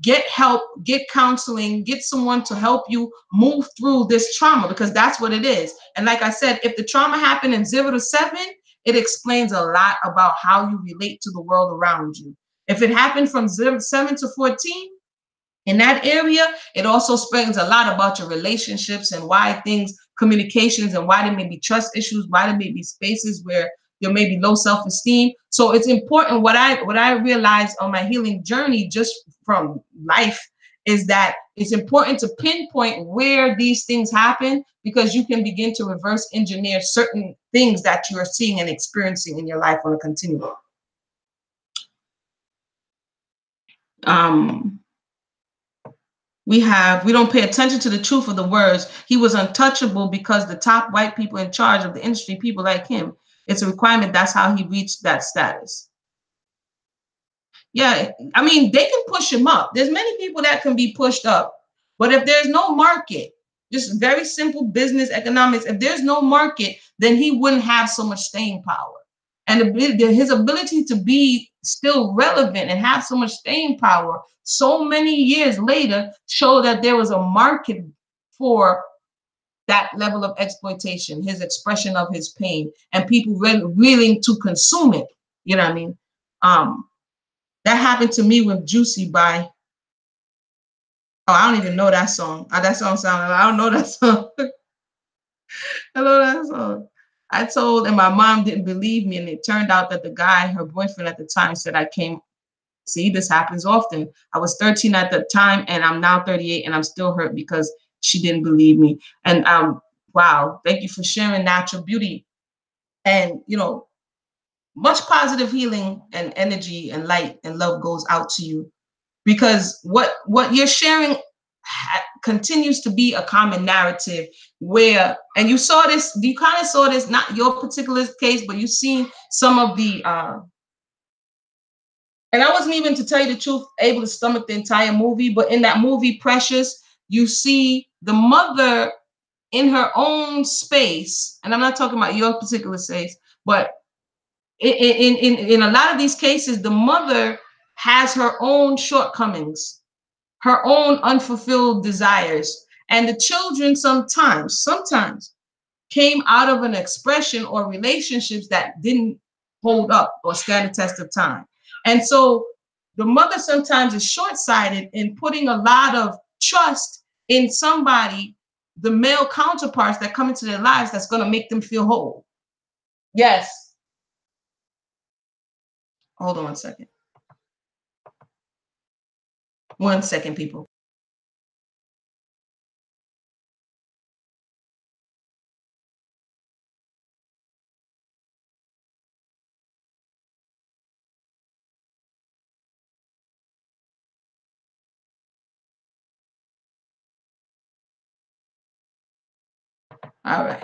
get help, get counseling, get someone to help you move through this trauma, because that's what it is. And like I said, if the trauma happened in 0 to 7, it explains a lot about how you relate to the world around you. If it happened from 7 to 14, in that area, it also explains a lot about your relationships and why communications, and why there may be trust issues, why there may be spaces where there may be low self-esteem. So it's important. What I realized on my healing journey, just from life, is that it's important to pinpoint where these things happen, because you can begin to reverse engineer certain things that you are seeing and experiencing in your life on a continuum. We don't pay attention to the truth of the words. He was untouchable because the top white people in charge of the industry, people like him, it's a requirement. That's how he reached that status. Yeah, I mean, they can push him up. There's many people that can be pushed up. But if there's no market, just very simple business economics, if there's no market, then he wouldn't have so much staying power. And his ability to be still relevant and have so much staying power so many years later show that there was a market for that level of exploitation, his expression of his pain, and people willing to consume it. You know what I mean? That happened to me with Juicy by, oh, I don't even know that song. How that song sounded, I don't know that song. I know that song. I told, and my mom didn't believe me, and it turned out that the guy, her boyfriend at the time, said I came. See, this happens often. I was 13 at the time, and I'm now 38, and I'm still hurt because she didn't believe me. And wow, thank you for sharing natural beauty. And you know, much positive healing and energy and light and love goes out to you, because what you're sharing continues to be a common narrative where, and you saw this, you kind of saw this, not your particular case, but you've seen some of the and I wasn't even, to tell you the truth, able to stomach the entire movie, but in that movie Precious, you see the mother in her own space, and I'm not talking about your particular space, but in a lot of these cases, the mother has her own shortcomings, her own unfulfilled desires, and the children sometimes came out of an expression or relationships that didn't hold up or stand the test of time. And so the mother sometimes is short-sighted in putting a lot of trust in somebody, the male counterparts that come into their lives, that's going to make them feel whole. Yes. Hold on 1 second. 1 second, people. All right.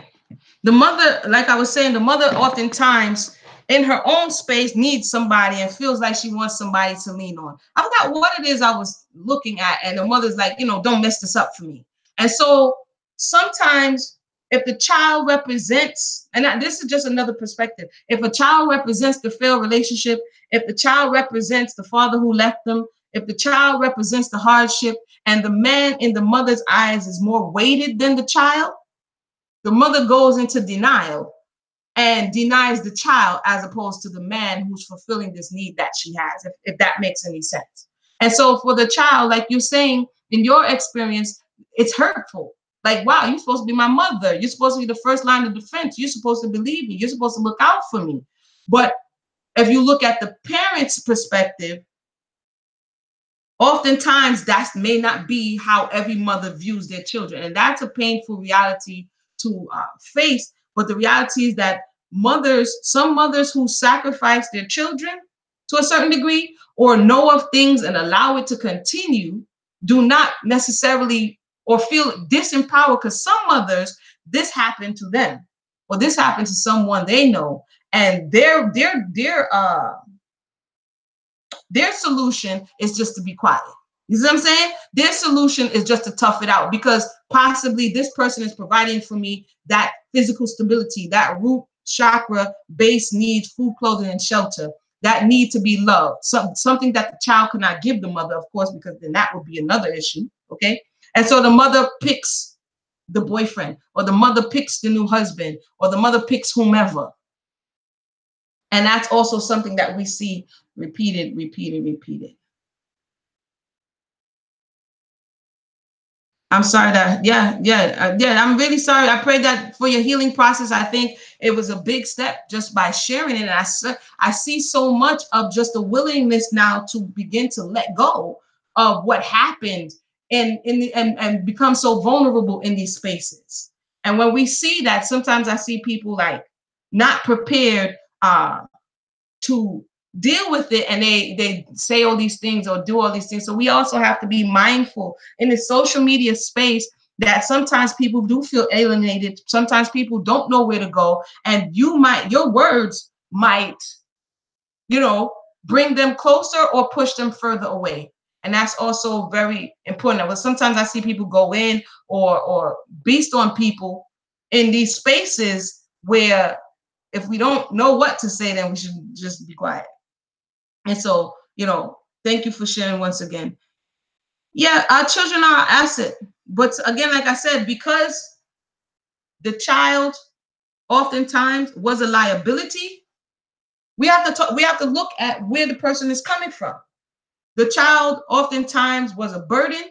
The mother, like I was saying, the mother oftentimes in her own space needs somebody and feels like she wants somebody to lean on. I forgot what it is I was looking at, and the mother's like, you know, don't mess this up for me. And so sometimes if the child represents, and this is just another perspective, if a child represents the failed relationship, if the child represents the father who left them, if the child represents the hardship, and the man in the mother's eyes is more weighted than the child, the mother goes into denial and denies the child as opposed to the man who's fulfilling this need that she has, if that makes any sense. And so for the child, like you're saying, in your experience, it's hurtful. Like, wow, you're supposed to be my mother. You're supposed to be the first line of defense. You're supposed to believe me. You're supposed to look out for me. But if you look at the parent's perspective, oftentimes that may not be how every mother views their children. And that's a painful reality to face. But the reality is that some mothers who sacrifice their children to a certain degree or know of things and allow it to continue do not necessarily or feel disempowered, because some mothers, this happened to them or this happened to someone they know, and their solution is just to be quiet. You see what I'm saying? Their solution is just to tough it out, because possibly this person is providing for me that physical stability, that root chakra base needs, food, clothing, and shelter, that need to be loved. Something that the child cannot give the mother, of course, because then that would be another issue. Okay. And so the mother picks the boyfriend, or the mother picks the new husband, or the mother picks whomever. And that's also something that we see repeated. I'm sorry that, yeah. I'm really sorry. I pray that for your healing process. I think it was a big step just by sharing it. And I see so much of just a willingness now to begin to let go of what happened and become so vulnerable in these spaces. And when we see that, sometimes I see people like not prepared to deal with it, and they say all these things or do all these things. So we also have to be mindful in the social media space that sometimes people do feel alienated. Sometimes people don't know where to go, and your words might, bring them closer or push them further away. And that's also very important. But sometimes I see people go in or beast on people in these spaces where if we don't know what to say, then we should just be quiet. And so, thank you for sharing once again. Yeah, our children are our asset. But again, like I said, because the child oftentimes was a liability, we have to look at where the person is coming from. The child oftentimes was a burden.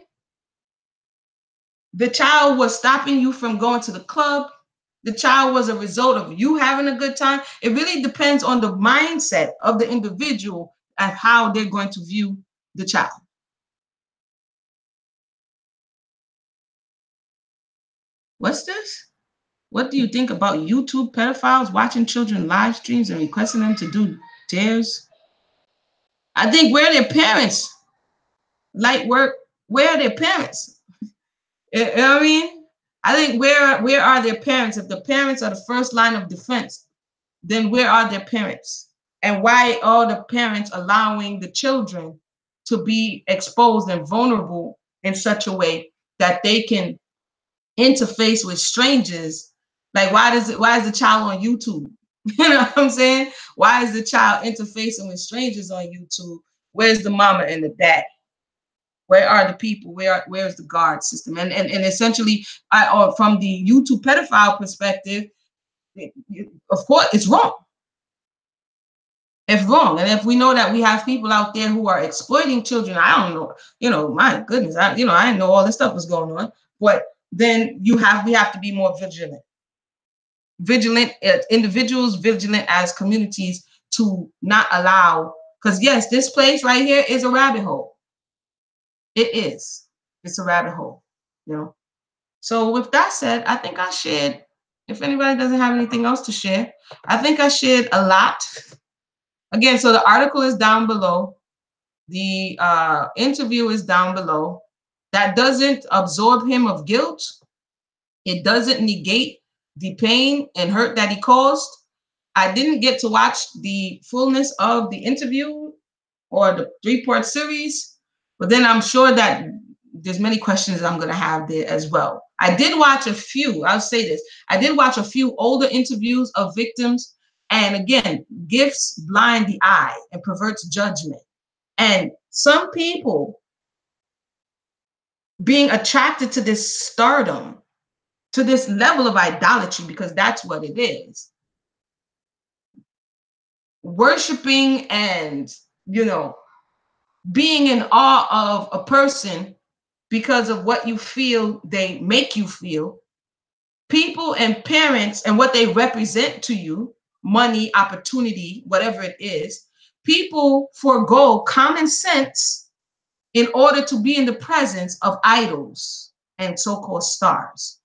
The child was stopping you from going to the club. The child was a result of you having a good time. It really depends on the mindset of the individual and how they're going to view the child. What's this? What do you think about YouTube pedophiles watching children live streams and requesting them to do dares? I think where are their parents? Light work, where are their parents? You know what I mean? I think where are their parents? If the parents are the first line of defense, then where are their parents? And why are the parents allowing the children to be exposed and vulnerable in such a way that they can interface with strangers? Like, why is the child on YouTube? You know what I'm saying? Why is the child interfacing with strangers on YouTube? Where's the mama and the daddy? Where are the people? Where's the guard system? And essentially, from the YouTube pedophile perspective, of course, it's wrong. It's wrong. And if we know that we have people out there who are exploiting children, I don't know, my goodness, I didn't know all this stuff was going on. But then we have to be more vigilant. Vigilant individuals, vigilant as communities, to not allow, because yes, this place right here is a rabbit hole. It is. It's a rabbit hole, So with that said, I think I shared, if anybody doesn't have anything else to share, I think I shared a lot. Again, so the article is down below. The interview is down below. That doesn't absorb him of guilt. It doesn't negate the pain and hurt that he caused. I didn't get to watch the fullness of the interview or the 3-part series, but then I'm sure that there's many questions that I'm going to have there as well. I did watch a few, I'll say this, I did watch a few older interviews of victims. And again, gifts blind the eye and perverts judgment. And some people being attracted to this stardom, to this level of idolatry, because that's what it is. Worshiping and, being in awe of a person because of what you feel they make you feel. People and parents and what they represent to you, money, opportunity, whatever it is, people forego common sense in order to be in the presence of idols and so-called stars.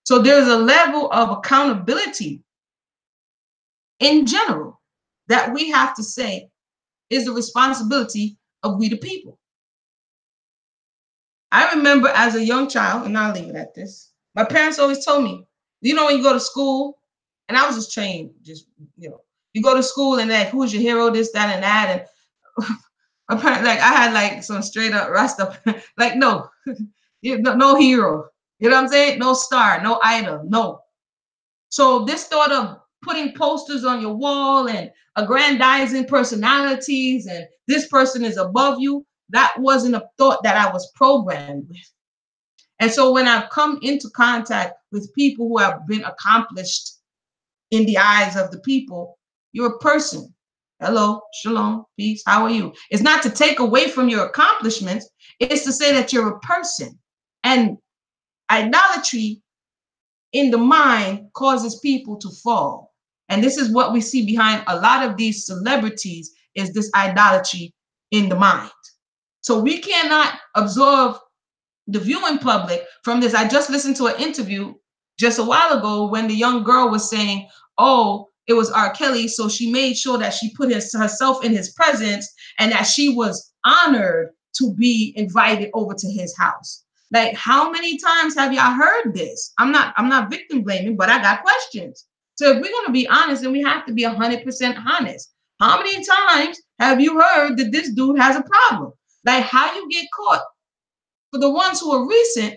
So there's a level of accountability in general that we have to say is the responsibility of we the people. I remember as a young child, and I'll leave it at this, my parents always told me, when you go to school, and I was just trained, you go to school and like, who's your hero, this, that, and that. And apparently, like, I had like some straight up rest up, like, no, no hero. You know what I'm saying? No star, no item, no. So this thought of putting posters on your wall and aggrandizing personalities and this person is above you, that wasn't a thought that I was programmed with. And so when I've come into contact with people who have been accomplished in the eyes of the people, you're a person. Hello, shalom, peace, how are you? It's not to take away from your accomplishments. It's to say that you're a person. And idolatry in the mind causes people to fall. And this is what we see behind a lot of these celebrities, is this idolatry in the mind. So we cannot absorb the viewing public from this. I just listened to an interview just a while ago when the young girl was saying, oh, it was rkelly, so she made sure that she put herself in his presence and that she was honored to be invited over to his house. Like, how many times have y'all heard this? I'm not victim blaming, but I got questions. So if we're going to be honest, then we have to be 100% honest. How many times have you heard that this dude has a problem? Like, how you get caught? For the ones who are recent,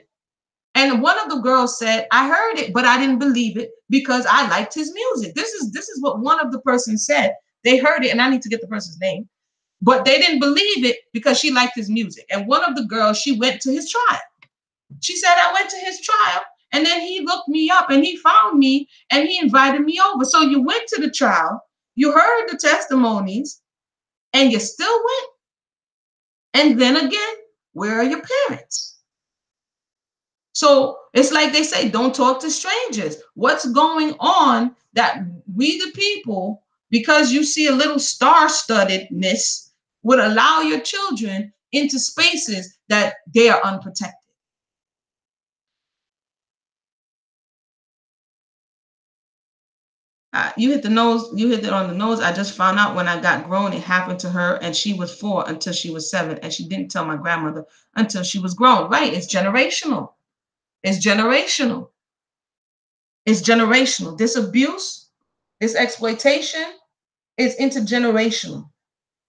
and one of the girls said, I heard it, but I didn't believe it because I liked his music. This is what one of the persons said. They heard it, and I need to get the person's name, but they didn't believe it because she liked his music. And one of the girls, she went to his trial. She said, I went to his trial, And then he looked me up and he found me and he invited me over. So you went to the trial, you heard the testimonies, and you still went. And then again, where are your parents? So it's like they say, don't talk to strangers. What's going on that we the people, because you see a little star-studdedness, would allow your children into spaces that they are unprotected? You hit the nose. You hit it on the nose. I just found out when I got grown, it happened to her, and she was 4 until she was 7, and she didn't tell my grandmother until she was grown. Right? It's generational. It's generational. It's generational. This abuse, this exploitation is intergenerational.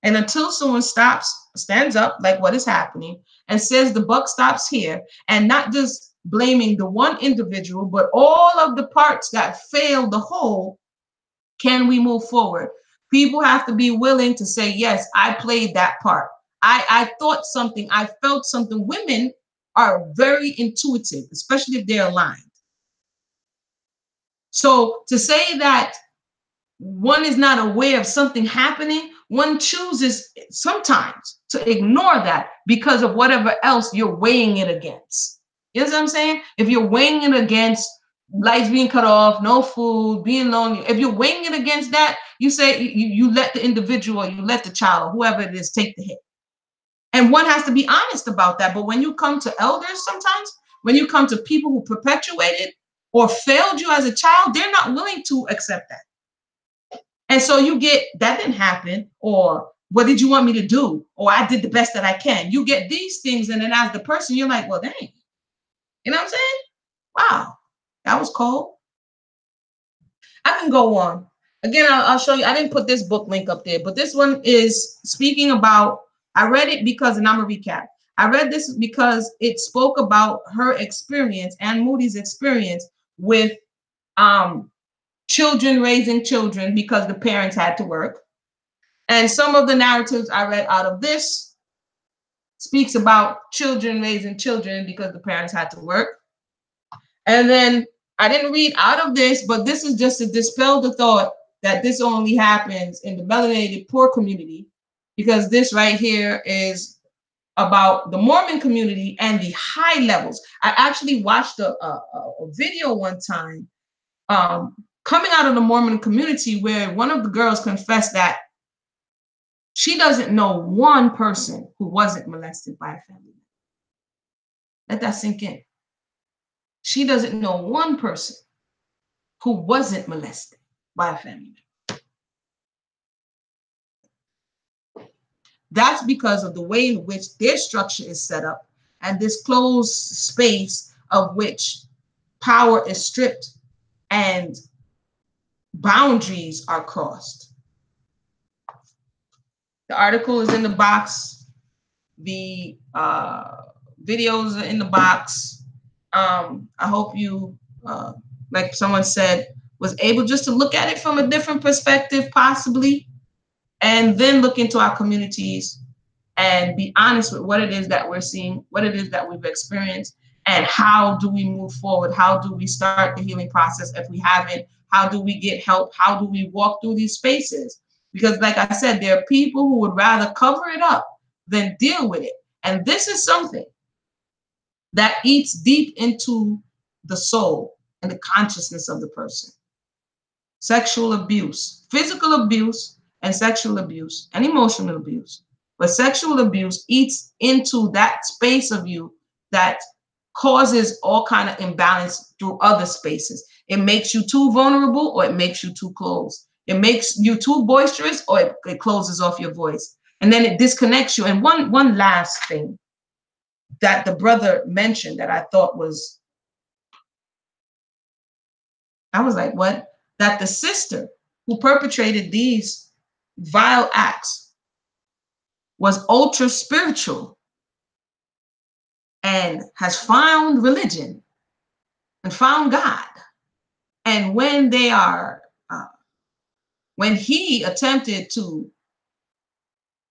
And until someone stands up, like what is happening, and says the buck stops here, and not just blaming the one individual, but all of the parts that fail the whole, can we move forward? People have to be willing to say, yes, I played that part. I thought something, I felt something. Women are very intuitive, especially if they're aligned. So to say that one is not aware of something happening, one chooses sometimes to ignore that because of whatever else you're weighing it against. You know what I'm saying? If you're weighing it against lights being cut off, no food, being lonely, if you're weighing it against that, you say you let the individual, you let the child, whoever it is, take the hit. And one has to be honest about that. But when you come to elders sometimes, when you come to people who perpetuated or failed you as a child, they're not willing to accept that. And so you get, that didn't happen, or what did you want me to do? Or I did the best that I can. You get these things, and then as the person, you're like, well, dang. You know what I'm saying? Wow, that was cold. I can go on. Again, I'll show you. I didn't put this book link up there, but this one is speaking about, I read it because, and I'm going to recap. I read this because it spoke about her experience and Moody's experience with children raising children because the parents had to work. And some of the narratives I read out of this speaks about children raising children because the parents had to work. And then I didn't read out of this, but this is just to dispel the thought that this only happens in the melanated poor community, because this right here is about the Mormon community and the high levels. I actually watched a video one time coming out of the Mormon community where one of the girls confessed that she doesn't know one person who wasn't molested by a family member. Let that sink in. She doesn't know one person who wasn't molested by a family member. That's because of the way in which their structure is set up and this closed space of which power is stripped and boundaries are crossed. The article is in the box. The videos are in the box. I hope you, like someone said, was able just to look at it from a different perspective, possibly, and then look into our communities and be honest with what it is that we're seeing, what it is that we've experienced, and how do we move forward? How do we start the healing process if we haven't? How do we get help? How do we walk through these spaces? Because like I said, there are people who would rather cover it up than deal with it. And this is something that eats deep into the soul and the consciousness of the person. Sexual abuse, physical abuse, and sexual abuse, and emotional abuse. But sexual abuse eats into that space of you that causes all kind of imbalance through other spaces. It makes you too vulnerable, or it makes you too closed. It makes you too boisterous, or it closes off your voice. And then it disconnects you. And one last thing that the brother mentioned that I thought was, I was like, what? That the sister who perpetrated these vile acts was ultra spiritual and has found religion and found God. And when they are, when he attempted to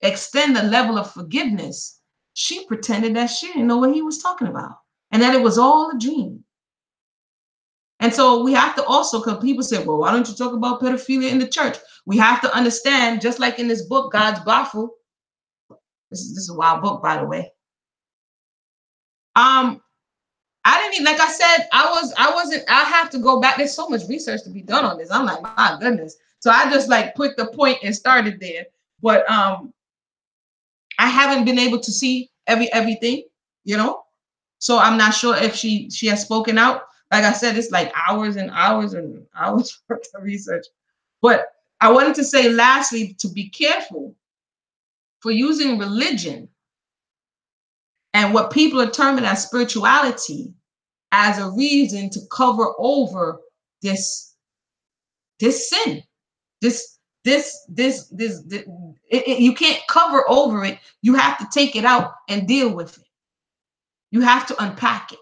extend the level of forgiveness, she pretended that she didn't know what he was talking about and that it was all a dream. And so we have to also, because people say, well, why don't you talk about pedophilia in the church? We have to understand, just like in this book, God's Gospel. This is a wild book, by the way. I didn't even, like I said, I have to go back. There's so much research to be done on this. I'm like, my goodness. So I just like put the point and started there. But I haven't been able to see everything, you know. So I'm not sure if she has spoken out. Like I said, it's like hours and hours and hours worth of research. But I wanted to say lastly to be careful for using religion and what people are terming as spirituality as a reason to cover over this sin. You can't cover over it. You have to take it out and deal with it. You have to unpack it.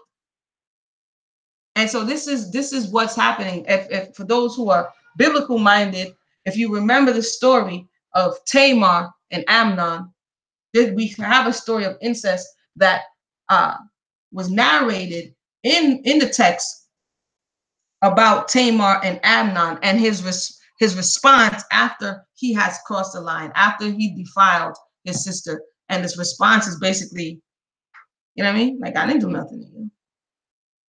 And so this is what's happening. If for those who are biblical minded, if you remember the story of Tamar and Amnon, we have a story of incest that was narrated in the text about Tamar and Amnon and his response after he has crossed the line, after he defiled his sister. And his response is basically, you know what I mean? Like, I didn't do nothing to you.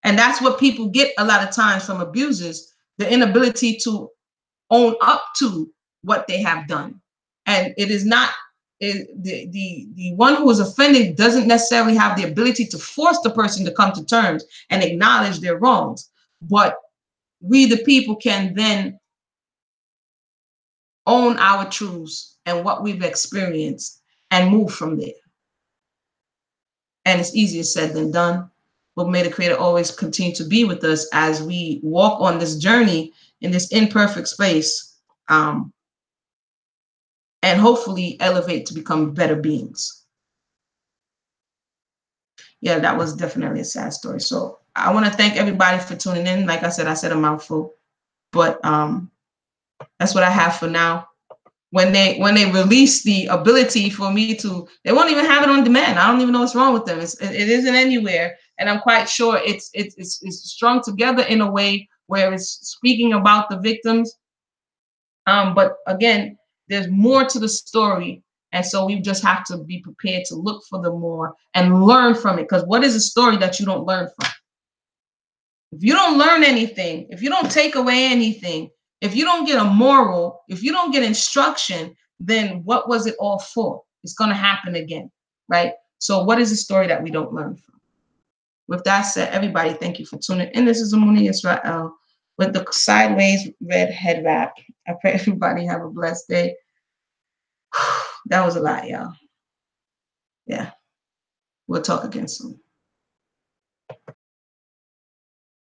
And that's what people get a lot of times from abusers, the inability to own up to what they have done. And it is not, the one who is offended doesn't necessarily have the ability to force the person to come to terms and acknowledge their wrongs. But we, the people, can then own our truths and what we've experienced and move from there. And it's easier said than done. But may the Creator always continue to be with us as we walk on this journey in this imperfect space, and hopefully elevate to become better beings. Yeah, that was definitely a sad story. So I want to thank everybody for tuning in. Like I said a mouthful, but that's what I have for now. When they release the ability for me to, they won't even have it on demand. I don't even know what's wrong with them. It isn't anywhere, and I'm quite sure it's strung together in a way where it's speaking about the victims. But again, there's more to the story, and so we just have to be prepared to look for the more and learn from it. Because what is a story that you don't learn from? If you don't learn anything, if you don't take away anything, if you don't get a moral, if you don't get instruction, then what was it all for? It's going to happen again, right? So what is the story that we don't learn from? With that said, everybody, thank you for tuning in. This is Amuni Israel with the sideways red head wrap. I pray everybody have a blessed day. That was a lot, y'all. Yeah. We'll talk again soon.